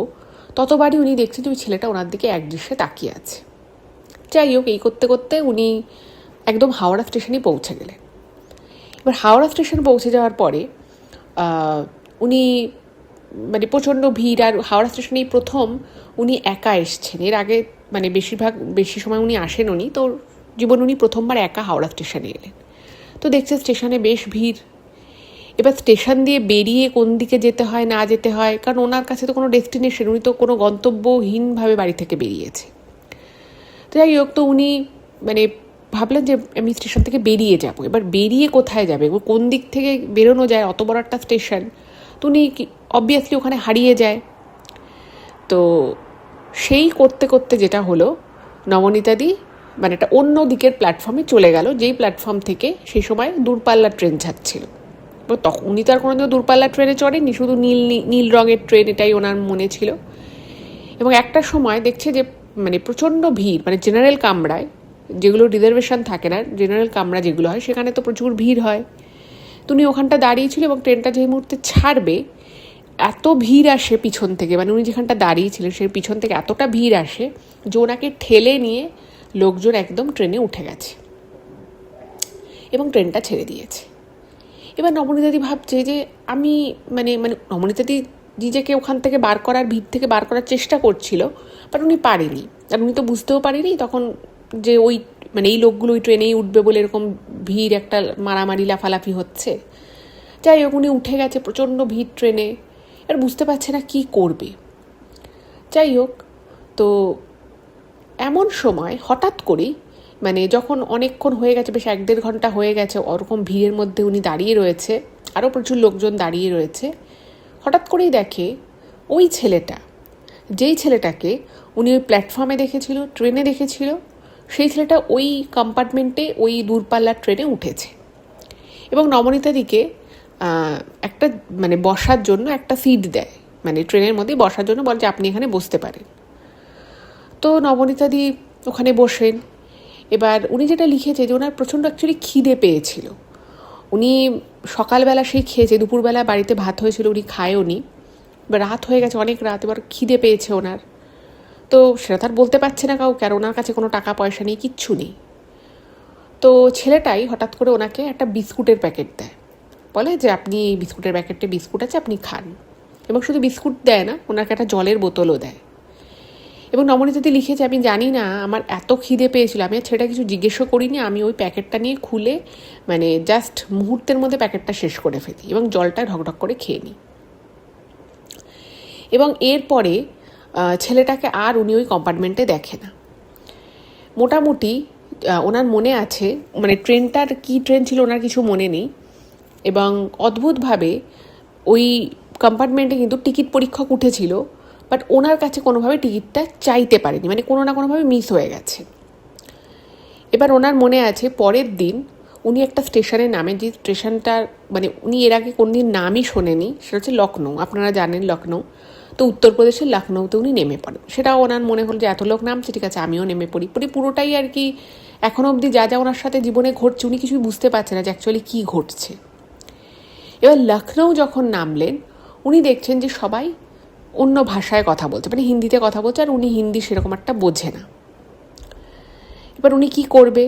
ততবারই উনি দেখছেন যে ওই ছেলেটা ওনার দিকে একদৃশ্যে তাকিয়ে আছে। যাই হোক, এই করতে করতে উনি একদম হাওড়া স্টেশনে পৌঁছে গেলেন। এবার হাওড়া স্টেশন পৌঁছে যাওয়ার পরে উনি মানে প্রচণ্ড ভিড়, আর হাওড়া স্টেশনেই প্রথম উনি একা এসছেন। এর আগে মানে বেশি সময় উনি আসেন উনি, তো জীবন উনি প্রথমবার একা হাওড়া স্টেশনে এলেন। তো দেখছে স্টেশনে বেশ ভিড়। এবার স্টেশন দিয়ে বেরিয়ে কোন দিকে যেতে হয় না যেতে হয়, কারণ ওনার কাছে তো কোনো ডেস্টিনেশন, উনি তো কোনো গন্তব্যহীনভাবে বাড়ি থেকে বেরিয়েছে। তো যাই হোক, তো উনি মানে ভাবলেন যে আমি স্টেশন থেকে বেরিয়ে যাব। এবার বেরিয়ে কোথায় যাবে, কোন দিক থেকে বেরোনো যায়, অত বড় একটা স্টেশন। তো উনি অবভিয়াসলি ওখানে হারিয়ে যায়। তো সেই করতে করতে যেটা হলো, নবনীতাদি মানে একটা অন্য দিকের প্ল্যাটফর্মে চলে গেল, যেই প্ল্যাটফর্ম থেকে সেই সময় দূরপাল্লার ট্রেন ছাড়ছিল। তখন উনি তো আর কোনোদিনও দূরপাল্লার ট্রেনে চড়েননি, শুধু নীল রঙের ট্রেন, এটাই ওনার মনে ছিল। এবং একটা সময় দেখছে যে মানে প্রচণ্ড ভিড়, মানে জেনারেল কামরায়, যেগুলো রিজার্ভেশন থাকে না, জেনারেল কামরা যেগুলো হয় সেখানে তো প্রচুর ভিড় হয়। তো উনি ওখানটা দাঁড়িয়েছিল এবং ট্রেনটা যেই মুহূর্তে ছাড়বে এত ভিড় আসে পিছন থেকে, মানে উনি যেখানটা দাঁড়িয়েছিলেন সেই পিছন থেকে এতটা ভিড় আসে যে ওনাকে ঠেলে নিয়ে লোকজন একদম ট্রেনে উঠে গেছে এবং ট্রেনটা ছেড়ে দিয়েছে। এবার নবনীতাদি ভাবছে যে আমি মানে মানে নবনীতাদি নিজেকে ওখান থেকে বার করার, ভিড় থেকে বার করার চেষ্টা করছিল, বাট উনি পারেনি। আর উনি তো বুঝতেও পারেনি তখন যে ওই মানে এই লোকগুলো ওই ট্রেনেই উঠবে বলে এরকম ভিড়, একটা মারামারি লাফালাফি হচ্ছে। যাই হোক, উনি উঠে গেছে, প্রচণ্ড ভিড় ট্রেনে। এবার বুঝতে পারছে না কী করবে। যাই হোক, তো এমন সময় হঠাৎ করেই মানে যখন অনেকক্ষণ হয়ে গেছে, বেশ 1-1.5 ঘন্টা হয়ে গেছে ওরকম ভিড়ের মধ্যে উনি দাঁড়িয়ে রয়েছে, আরও প্রচুর লোকজন দাঁড়িয়ে রয়েছে, হঠাৎ করেই দেখে ওই ছেলেটা, যেই ছেলেটাকে উনি ওই প্ল্যাটফর্মে দেখেছিল, ট্রেনে দেখেছিল, সেই ছেলেটা ওই কম্পার্টমেন্টে ওই দূরপাল্লার ট্রেনে উঠেছে এবং নবনীতাদিকে একটা মানে বসার জন্য একটা সিট দেয়, মানে ট্রেনের মধ্যে বসার জন্য বলে যে আপনি এখানে বসতে পারেন। তো নবনীতাদি ওখানে বসেন। এবার উনি যেটা লিখেছে যে ওনার প্রচণ্ড অ্যাকচুয়ালি খিদে পেয়েছিল। উনি সকালবেলা সেই খেয়েছে, দুপুরবেলা বাড়িতে ভাত হয়েছিল, উনি খায়ওনি। এবার রাত হয়ে গেছে, অনেক রাত, এবার খিদে পেয়েছে ওনার। তো সেটা তার বলতে পারছে না কাউকে, আর ওনার কাছে কোনো টাকা পয়সা নেই, কিচ্ছু নেই। তো ছেলেটাই হঠাৎ করে ওনাকে একটা বিস্কুটের প্যাকেট দেয়, বলে যে আপনি এই বিস্কুটের প্যাকেটে বিস্কুট আছে, আপনি খান। এবং শুধু বিস্কুট দেয় না, ওনাকে একটা জলের বোতলও দেয়। এবং নবনীতাদি লিখেছে আমি জানি না আমার এত খিদে পেয়েছিল, আমি ছেলেটা কিছু জিজ্ঞেসও করিনি, আমি ওই প্যাকেটটা নিয়ে খুলে মানে জাস্ট মুহূর্তের মধ্যে প্যাকেটটা শেষ করে ফেলি এবং জলটা ঢকঢক করে খেয়ে নিই। এবং এরপরে ছেলেটাকে আর উনি ওই কম্পার্টমেন্টে দেখে না। মোটামুটি ওনার মনে আছে, মানে ট্রেনটার কী ট্রেন ছিল ওনার কিছু মনে নেই। এবং অদ্ভুতভাবে ওই কম্পার্টমেন্টে কিন্তু টিকিট পরীক্ষক উঠেছিল, বাট ওনার কাছে কোনোভাবে টিকিটটা চাইতে পারেনি, মানে কোনো না কোনোভাবে মিস হয়ে গেছে। এবার ওনার মনে আছে পরের দিন উনি একটা স্টেশনে নামে, যে স্টেশনটার মানে উনি এর আগে কোনদিন নামই শোনেনি, সেটা হচ্ছে লখনৌ। আপনারা জানেন লখনৌ, তো উত্তরপ্রদেশের লখনৌতে উনি নেমে পড়েন। সেটাও ওনার মনে হলো যে এত লোক নামছে, ঠিক আছে আমিও নেমে পড়ি। পুরোটাই আর কি এখনও অবধি যা যা ওনার সাথে জীবনে ঘটছে উনি কিছুই বুঝতে পারছেন না যে অ্যাকচুয়ালি কী ঘটছে। এবার লখনৌ যখন নামলেন, উনি দেখছেন যে সবাই অন্য ভাষায় কথা বলছে, মানে হিন্দিতে কথা বলছে, আর উনি হিন্দি সেরকম একটা বোঝে না। এবার উনি কী করবে?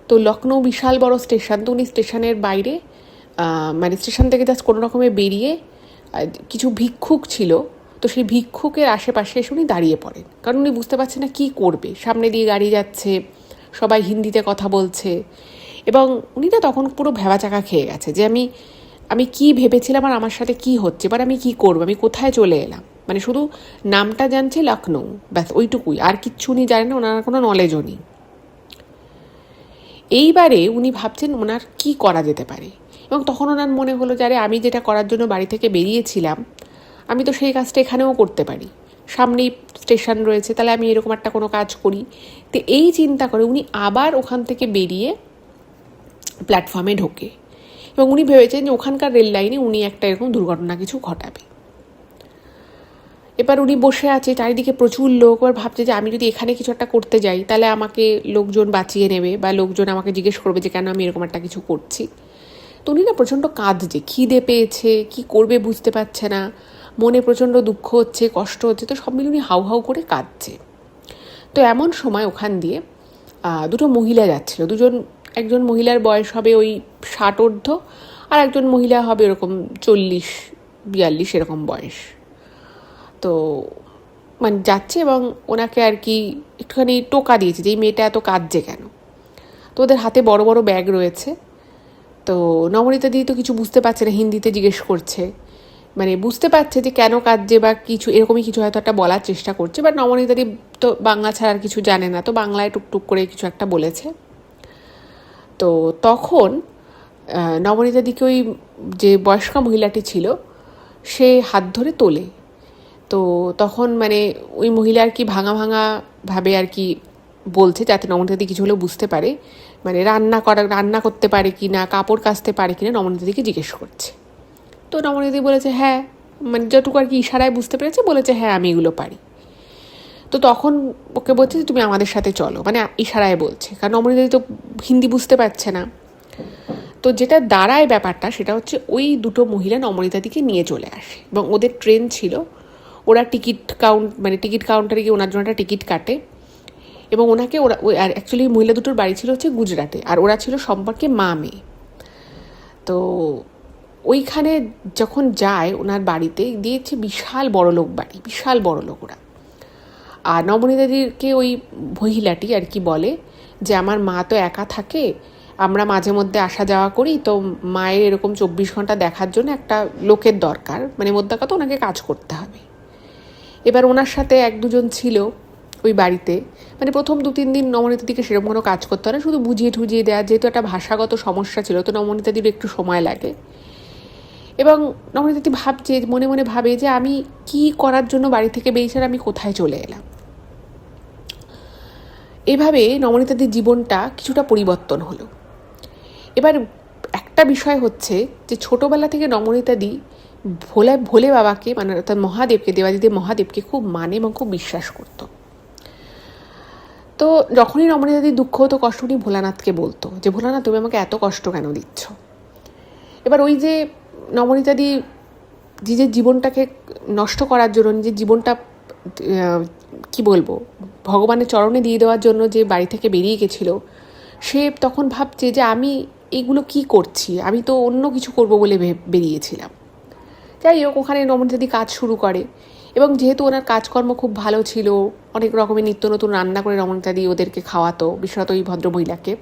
তো লখনৌ বিশাল বড় স্টেশন, তো উনি স্টেশনের বাইরে মানে স্টেশন থেকে জাস্ট কোনো রকমে বেরিয়ে কিছু ভিক্ষুক ছিল, তো সেই ভিক্ষুকের আশেপাশে এসে উনি দাঁড়িয়ে পড়েন, কারণ উনি বুঝতে পারছেন না কী করবে। সামনে দিয়ে গাড়ি যাচ্ছে, সবাই হিন্দিতে কথা বলছে, এবং উনি না তখন পুরো ভ্যাবাচাকা খেয়ে গেছে যে আমি কি ভেবেছিলাম আর আমার সাথে কি হচ্ছে, এবার আমি কি করবো, আমি কোথায় চলে এলাম। মানে শুধু নামটা জানছে লখনৌ, ব্যাস ওইটুকুই, আর কিচ্ছু উনি জানেন না, ওনার কোনো নলেজও নেই। এইবারে উনি ভাবছেন ওনার কি করা যেতে পারে, এবং তখন ওনার মনে হলো যে আরে আমি যেটা করার জন্য বাড়ি থেকে বেরিয়েছিলাম, আমি তো সেই কাজটা এখানেও করতে পারি, সামনেই স্টেশন রয়েছে, তাহলে আমি এরকম একটা কোনো কাজ করি। তো এই চিন্তা করে উনি আবার ওখান থেকে বেরিয়ে প্ল্যাটফর্মে ঢোকে, এবং উনি ভেবেছেন যে ওখানকার রেল লাইনে উনি একটা এরকম দুর্ঘটনা কিছু ঘটাবে। এবার উনি বসে আছে, চারিদিকে প্রচুর লোক, এবার ভাবছে যে আমি যদি এখানে কিছু একটা করতে যাই তাহলে আমাকে লোকজন বাঁচিয়ে নেবে, বা লোকজন আমাকে জিজ্ঞেস করবে যে কেন আমি এরকম একটা কিছু করছি। তো উনি না প্রচণ্ড কাঁদছে, খিদে পেয়েছে, কি করবে বুঝতে পারছে না, মনে প্রচণ্ড দুঃখ হচ্ছে, কষ্ট হচ্ছে, তো সব মিলে উনি হাউ হাউ করে কাঁদছে। তো এমন সময় ওখান দিয়ে দুটো মহিলা যাচ্ছিল, একজন মহিলার বয়স হবে ওই 60 ঊর্ধ্ব, আর একজন মহিলা হবে এরকম 40-42 এরকম বয়স। তো মানে যাচ্ছে এবং ওনাকে আর কি একটুখানি টোকা দিয়েছে যে এই মেয়েটা এত কাঁদছে কেন। তো ওদের হাতে বড় বড় ব্যাগ রয়েছে। তো নবনীতা দিদি তো কিছু বুঝতে পারছে না, হিন্দিতে জিজ্ঞেস করছে, মানে বুঝতে পারছে যে কেন কাঁদছে বা কিছু এরকমই কিছু হয়তো একটা বলার চেষ্টা করছে, বাট নবনীতা দিদি তো বাংলা ছাড়া আর কিছু জানে না, তো বাংলায় টুকটুক করে কিছু একটা বলেছে। তো তখন নবনীতা দিকে ওই যে বয়স্কা মহিলাটি ছিল সে হাত ধরে তোলে। তো তখন মানে ওই মহিলা আর কি ভাঙা ভাঙা ভাবে আর কি বলছে, যাতে নবনীতা দি কিছু হলেও বুঝতে পারে, মানে রান্না করতে পারে কি না, কাপড় কাচতে পারে কি না, নবনীতা দিকে জিজ্ঞেস করছে। তো নবনীতা দি বলেছে হ্যাঁ, মানে যতটুকু আর কি ইশারায় বুঝতে পেরেছে, বলেছে হ্যাঁ আমি এগুলো পারি। তো তখন ওকে বলছে যে তুমি আমাদের সাথে চলো, মানে ইশারায় বলছে, কারণ নবনীতা দি তো হিন্দি বুঝতে পারছে না। তো যেটা দাঁড়ায় ব্যাপারটা সেটা হচ্ছে ওই দুটো মহিলা নবনীতা দিকে নিয়ে চলে আসে এবং ওদের ট্রেন ছিল, ওরা টিকিট কাউন্টারে গিয়ে ওনার জন্য একটা টিকিট কাটে এবং ওনাকে ওরা আর অ্যাকচুয়ালি মহিলা দুটোর বাড়ি ছিল হচ্ছে গুজরাটে, আর ওরা ছিল সম্পর্কে মা মেয়ে। তো ওইখানে যখন যায় ওনার বাড়িতে দিয়েছে বিশাল বড় লোক বাড়ি, বিশাল বড় লোক ওরা। আর নবনীতাদিকে ওই মহিলাটি আর কি বলে যে আমার মা তো একা থাকে, আমরা মাঝে মধ্যে আসা যাওয়া করি, তো মায়ের এরকম 24 ঘন্টা দেখার জন্য একটা লোকের দরকার, মানে মোদ্দা কথা ওনাকে কাজ করতে হবে। এবার ওনার সাথে 1-2 জন ছিল ওই বাড়িতে, মানে প্রথম 2-3 দিন নবনীতাদিকে সেরকম কোনো কাজ করতে হয় না, শুধু বুঝিয়ে ঠুজিয়ে দেওয়া, যেহেতু একটা ভাষাগত সমস্যা ছিল তো নবনীতাদির একটু সময় লাগে। এবং নবনীতাদি ভাবছে, মনে মনে ভাবে যে আমি কি করার জন্য বাড়ি থেকে বেরিয়েছি, আমি কোথায় চলে এলাম। এভাবে নবনীতাদির জীবনটা কিছুটা পরিবর্তন হলো। এবার একটা বিষয় হচ্ছে যে ছোটোবেলা থেকে নবনীতাদি ভোলে বাবাকে, মানে অর্থাৎ মহাদেবকে, দেবাদিদেব মহাদেবকে খুব মানে এবং খুব বিশ্বাস করতো। তো যখনই নবনীতাদির দুঃখ হতো, কষ্ট, উনি ভোলানাথকে বলতো যে ভোলানাথ তুমি আমাকে এত কষ্ট কেন দিচ্ছ। এবার ওই যে নবনীতাদি নিজের জীবনটাকে নষ্ট করার জন্য, নিজের জীবনটা কি বলবো ভগবানের চরণে দিয়ে দেওয়ার জন্য যে বাড়ি থেকে বেরিয়ে গেছিলো, সে তখন ভাবছে যে আমি এগুলো কি করছি, আমি তো অন্য কিছু করব বলে বেরিয়েছিলাম। যাই হোক, ওখানে নবনীতাদি কাজ শুরু করে এবং যেহেতু ওনার কাজকর্ম খুব ভালো ছিল, অনেক রকমের নিত্য নতুন রান্না করে নবনীতাদি ওদেরকে খাওয়াতো, বিশেষত ওই ভদ্রমহিলাকে।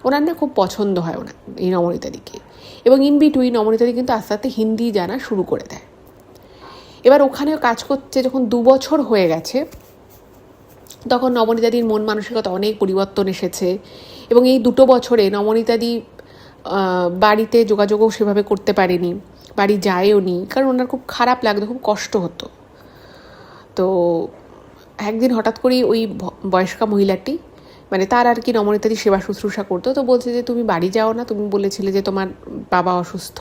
ওনার না খুব পছন্দ হয় ওনার এই নবনীতাদিকে, এবং ইন বিটুইন নবনীতাদি কিন্তু আস্তে আস্তে হিন্দি জানা শুরু করে দেয়। এবার ওখানেও কাজ করছে যখন 2 বছর হয়ে গেছে, তখন নবনীতাদির মন মানসিকতা অনেক পরিবর্তন এসেছে এবং এই 2 বছরে নবনীতাদি বাড়িতে যোগাযোগও সেভাবে করতে পারেনি, বাড়ি যায়ও নি, কারণ ওনার খুব খারাপ লাগতো, খুব কষ্ট হতো। তো একদিন হঠাৎ করেই ওই বয়স্কা মহিলাটি, মানে তার আর কি নবনীতাদি সেবা শুশ্রূষা করতো, তো বলছে যে তুমি বাড়ি যাও না, তুমি বলেছিলে যে তোমার বাবা অসুস্থ,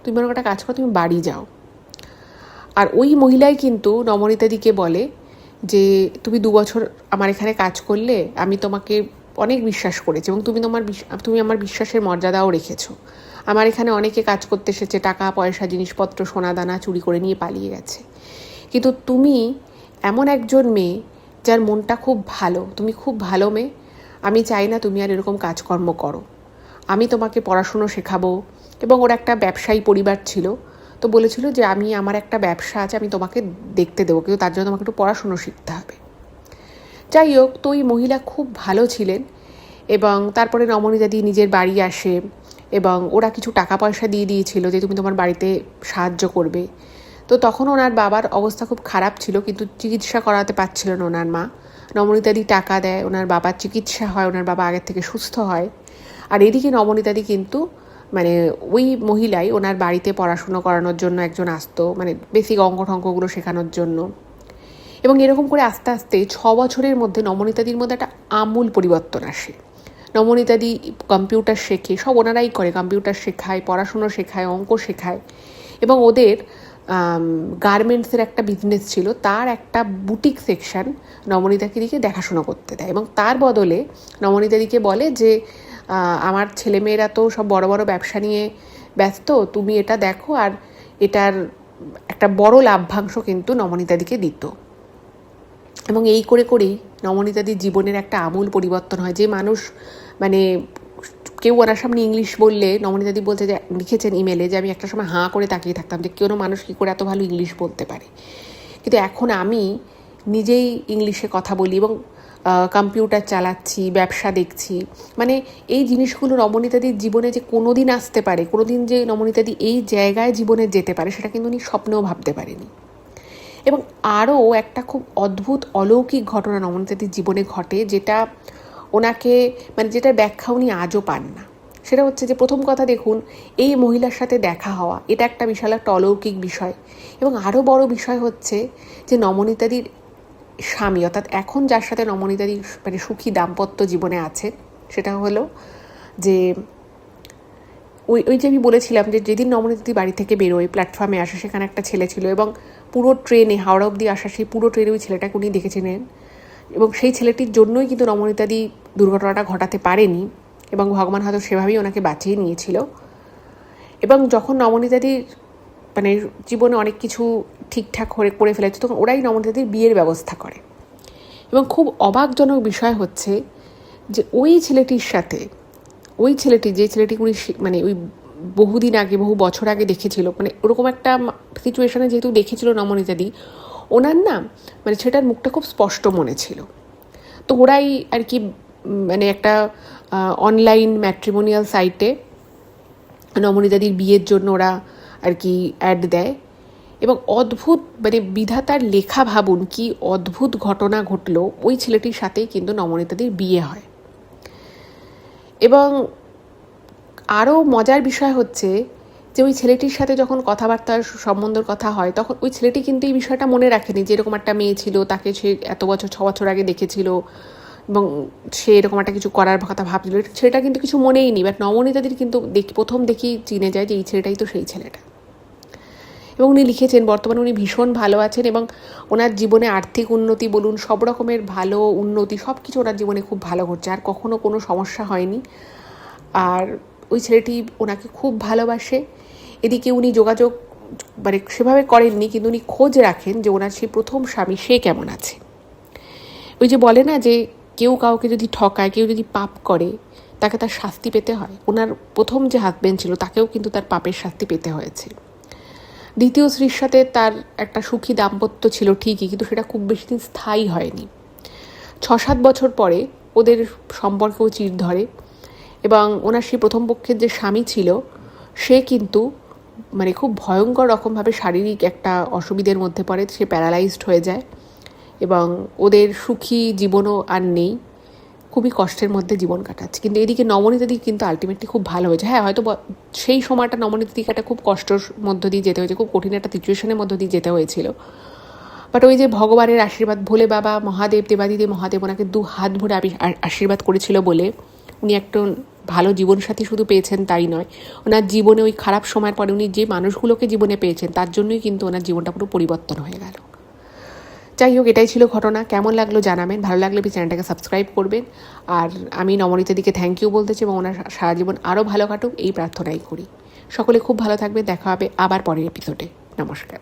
তুমি মনে একটা কাজ করো, তুমি বাড়ি যাও। আর ওই মহিলাই কিন্তু নবনীতাদিকে বলে যে তুমি 2 বছর আমার এখানে কাজ করলে, আমি তোমাকে অনেক বিশ্বাস করেছি এবং তুমি আমার বিশ্বাসের মর্যাদাও রেখেছো। আমার এখানে অনেকে কাজ করতে এসেছে, টাকা পয়সা জিনিসপত্র সোনা দানা চুরি করে নিয়ে পালিয়ে গেছে, কিন্তু তুমি এমন একজন মেয়ে যার মনটা খুব ভালো, তুমি খুব ভালো মেয়ে, আমি চাই না তুমি আর এরকম কাজকর্ম করো, আমি তোমাকে পড়াশুনো শেখাবো। এবং ওর একটা ব্যবসায়ী পরিবার ছিল, তো বলেছিল যে আমার একটা ব্যবসা আছে, আমি তোমাকে দেখতে দেবো, কিন্তু তার জন্য তোমাকে একটু পড়াশুনো শিখতে হবে। যাই হোক, তো ওই মহিলা খুব ভালো ছিলেন এবং তারপরে নবনীতাদি নিজের বাড়ি আসে এবং ওরা কিছু টাকা পয়সা দিয়ে দিয়েছিল যে তুমি তোমার বাড়িতে সাহায্য করবে। তো তখন ওনার বাবার অবস্থা খুব খারাপ ছিল, কিন্তু চিকিৎসা করাতে পারছিল না ওনার মা। নবনীতাদি টাকা দেয়, ওনার বাবার চিকিৎসা হয়, ওনার বাবা আগের থেকে সুস্থ হয়। আর এদিকে নবনীতাদি কিন্তু মানে ওই মহিলাই ওনার বাড়িতে পড়াশুনো করানোর জন্য একজন আসতো, মানে বেসিক অঙ্ক ঠঙ্কগুলো শেখানোর জন্য। এবং এরকম করে আস্তে আস্তে 6 বছরের মধ্যে নবনীতাদির মধ্যে একটা আমূল পরিবর্তন আসে। নবনীতাদি কম্পিউটার শেখে, সব ওনারাই করে, কম্পিউটার শেখায়, পড়াশুনো শেখায়, অঙ্ক শেখায়। এবং ওদের গার্মেন্টসের একটা বিজনেস ছিল, তার একটা বুটিক সেকশন নবনীতাদিকে দেখাশোনা করতে দেয় এবং তার বদলে নবনীতাদিকে বলে যে আমার ছেলেমেয়েরা তো সব বড় বড় ব্যবসা নিয়ে ব্যস্ত, তুমি এটা দেখো। আর এটার একটা বড় লাভ্যাংশ কিন্তু নবনীতাদিকে দিত। এবং এই করে করেই নবনীতাদির জীবনের একটা আমূল পরিবর্তন হয়। যে মানুষ মানে কেউ ওনার সামনে ইংলিশ বললে, নবনীতাদি বলতে যে লিখেছেন ইমেলে যে আমি একটা সময় হাঁ করে তাকিয়ে থাকতাম যে কোনো মানুষ কী করে এত ভালো ইংলিশ বলতে পারে, কিন্তু এখন আমি নিজেই ইংলিশে কথা বলি এবং কম্পিউটার চালাচ্ছি, ব্যবসা দেখছি, মানে এই জিনিসগুলো নবনীতাদির জীবনে যে কোনো দিন আসতে পারে, কোনো দিন যে নবনীতাদি এই জায়গায় জীবনে যেতে পারে, সেটা কিন্তু উনি স্বপ্নেও ভাবতে পারেনি। এবং আরও একটা খুব অদ্ভুত অলৌকিক ঘটনা নবনীতাদির জীবনে ঘটে, যেটা ওনাকে মানে যেটার ব্যাখ্যা উনি আজও পান না। সেটা হচ্ছে যে প্রথম কথা দেখুন, এই মহিলার সাথে দেখা হওয়া এটা একটা বিশাল একটা অলৌকিক বিষয়। এবং আরও বড় বিষয় হচ্ছে যে নবনীতাদির স্বামী, অর্থাৎ এখন যার সাথে নবনীতাদি মানে সুখী দাম্পত্য জীবনে আছে, সেটা হলো যে ওই যে আমি বলেছিলাম যে যেদিন নবনীতাদি বাড়ি থেকে বেরোয়, প্ল্যাটফর্মে আসে, সেখানে একটা ছেলে ছিল এবং পুরো ট্রেনে হাওড়া অবধি আসা সেই পুরো ট্রেনে ওই ছেলেটাকে উনি দেখেছিলেন। এবং সেই ছেলেটির জন্যই কিন্তু নবনীতাদি দুর্ঘটনাটা ঘটাতে পারেনি এবং ভগবান হয়তো সেভাবেই ওনাকে বাঁচিয়ে নিয়েছিল। এবং যখন নবনীতাদির মানে জীবনে অনেক কিছু ঠিকঠাক করে ফেলেছে, তখন ওরাই নবনীতাদির বিয়ের ব্যবস্থা করে। এবং খুব অবাকজনক বিষয় হচ্ছে যে ওই ছেলেটির সাথে, ওই ছেলেটি যে ছেলেটি উনি মানে ওই বহুদিন আগে, বহু বছর আগে দেখেছিল, মানে ওরকম একটা সিচুয়েশনে যেহেতু দেখেছিল নবনীতাদি, ওনার না মানে সেটার মুখটা খুব স্পষ্ট মনে ছিল। তো ওরাই আর কি মানে একটা অনলাইন ম্যাট্রিমোনিয়াল সাইটে নবনীতাদির বিয়ের জন্য ওরা আর কি অ্যাড দেয়। এবং অদ্ভুত মানে বিধাতার লেখা, ভাবুন কি অদ্ভুত ঘটনা ঘটলো, ওই ছেলেটির সাথেই কিন্তু নবনীতাদির বিয়ে হয়। এবং আরও মজার বিষয় হচ্ছে যে ওই ছেলেটির সাথে যখন কথাবার্তার সম্বন্ধের কথা হয়, তখন ওই ছেলেটি কিন্তু এই বিষয়টা মনে রাখেনি যে এরকম একটা মেয়ে ছিল, তাকে সে এত বছর 6 বছর আগে দেখেছিল এবং সে এরকম একটা কিছু করার কথা ভাবছিল, ছেলেটা কিন্তু কিছু মনেই নি। বাট নবনীতাদির কিন্তু প্রথম দেখি চিনে যায় যে এই ছেলেটাই তো সেই ছেলেটা। এবং উনি লিখেছেন বর্তমানে উনি ভীষণ ভালো আছেন এবং ওনার জীবনে আর্থিক উন্নতি বলুন, সব রকমের ভালো উন্নতি, সব কিছু ওনার জীবনে খুব ভালো ঘটছে, আর কখনো কোনো সমস্যা হয়নি। আর ওই ছেলেটি ওনাকে খুব ভালোবাসে। এদিকে উনি যোগাযোগ মানে সেভাবে করেননি, কিন্তু উনি খোঁজ রাখেন যে ওনার সেই প্রথম স্বামী সে কেমন আছে। ওই যে বলে না যে কেউ কাউকে যদি ঠকায়, কেউ যদি পাপ করে, তাকে তার শাস্তি পেতে হয়। ওনার প্রথম যে হাজবেন্ড ছিল তাকেও কিন্তু তার পাপের শাস্তি পেতে হয়েছে। দ্বিতীয় স্ত্রীর সাথে তার একটা সুখী দাম্পত্য ছিল ঠিকই, কিন্তু সেটা খুব বেশি দিন স্থায়ী হয়নি। 6-7 বছর পরে ওদের সম্পর্কেও চির ধরে এবং ওনার সেই প্রথম পক্ষের যে স্বামী ছিল সে কিন্তু মানে খুব ভয়ঙ্কর রকমভাবে শারীরিক একটা অসুবিধার মধ্যে পড়ে, সে প্যারালাইজড হয়ে যায় এবং ওদের সুখী জীবনও আর নেই, খুবই কষ্টের মধ্যে জীবন কাটাচ্ছে। কিন্তু এদিকে নবনীতাদি কিন্তু আলটিমেটলি খুব ভালো হয়েছে। হ্যাঁ, হয়তো সেই সময়টা নবনীতাদিকে একটা খুব কষ্টের মধ্য দিয়ে যেতে হয়েছে, খুব কঠিন একটা সিচুয়েশনের মধ্য দিয়ে যেতে হয়েছিল। বাট ওই যে ভগবানের আশীর্বাদ, ভোলে বাবা মহাদেব, দেবাদিদেব মহাদেব ওনাকে 2 হাত ভরে আশীর্বাদ করেছিল বলে উনি একটা ভালো জীবনসাথী শুধু পেয়েছেন তাই নয়, ওনার জীবনে ওই খারাপ সময়ের পরে উনি যে মানুষগুলোকে জীবনে পেয়েছেন তার জন্যই কিন্তু ওনার জীবনটা পুরো পরিবর্তন হয়ে গেল। যাই হোক, এটাই ছিল ঘটনা। কেমন লাগলো জানাবেন, ভালো লাগলে প্লিজ চ্যানেলটাকে সাবস্ক্রাইব করবেন। আর আমি নবনীতাদিকে থ্যাংক ইউ বলতে চাই এবং ওনার সারা জীবন আরও ভালো কাটুক এই প্রার্থনাই করি। সকলে খুব ভালো থাকবে, দেখা হবে আবার পরের এপিসোডে। নমস্কার।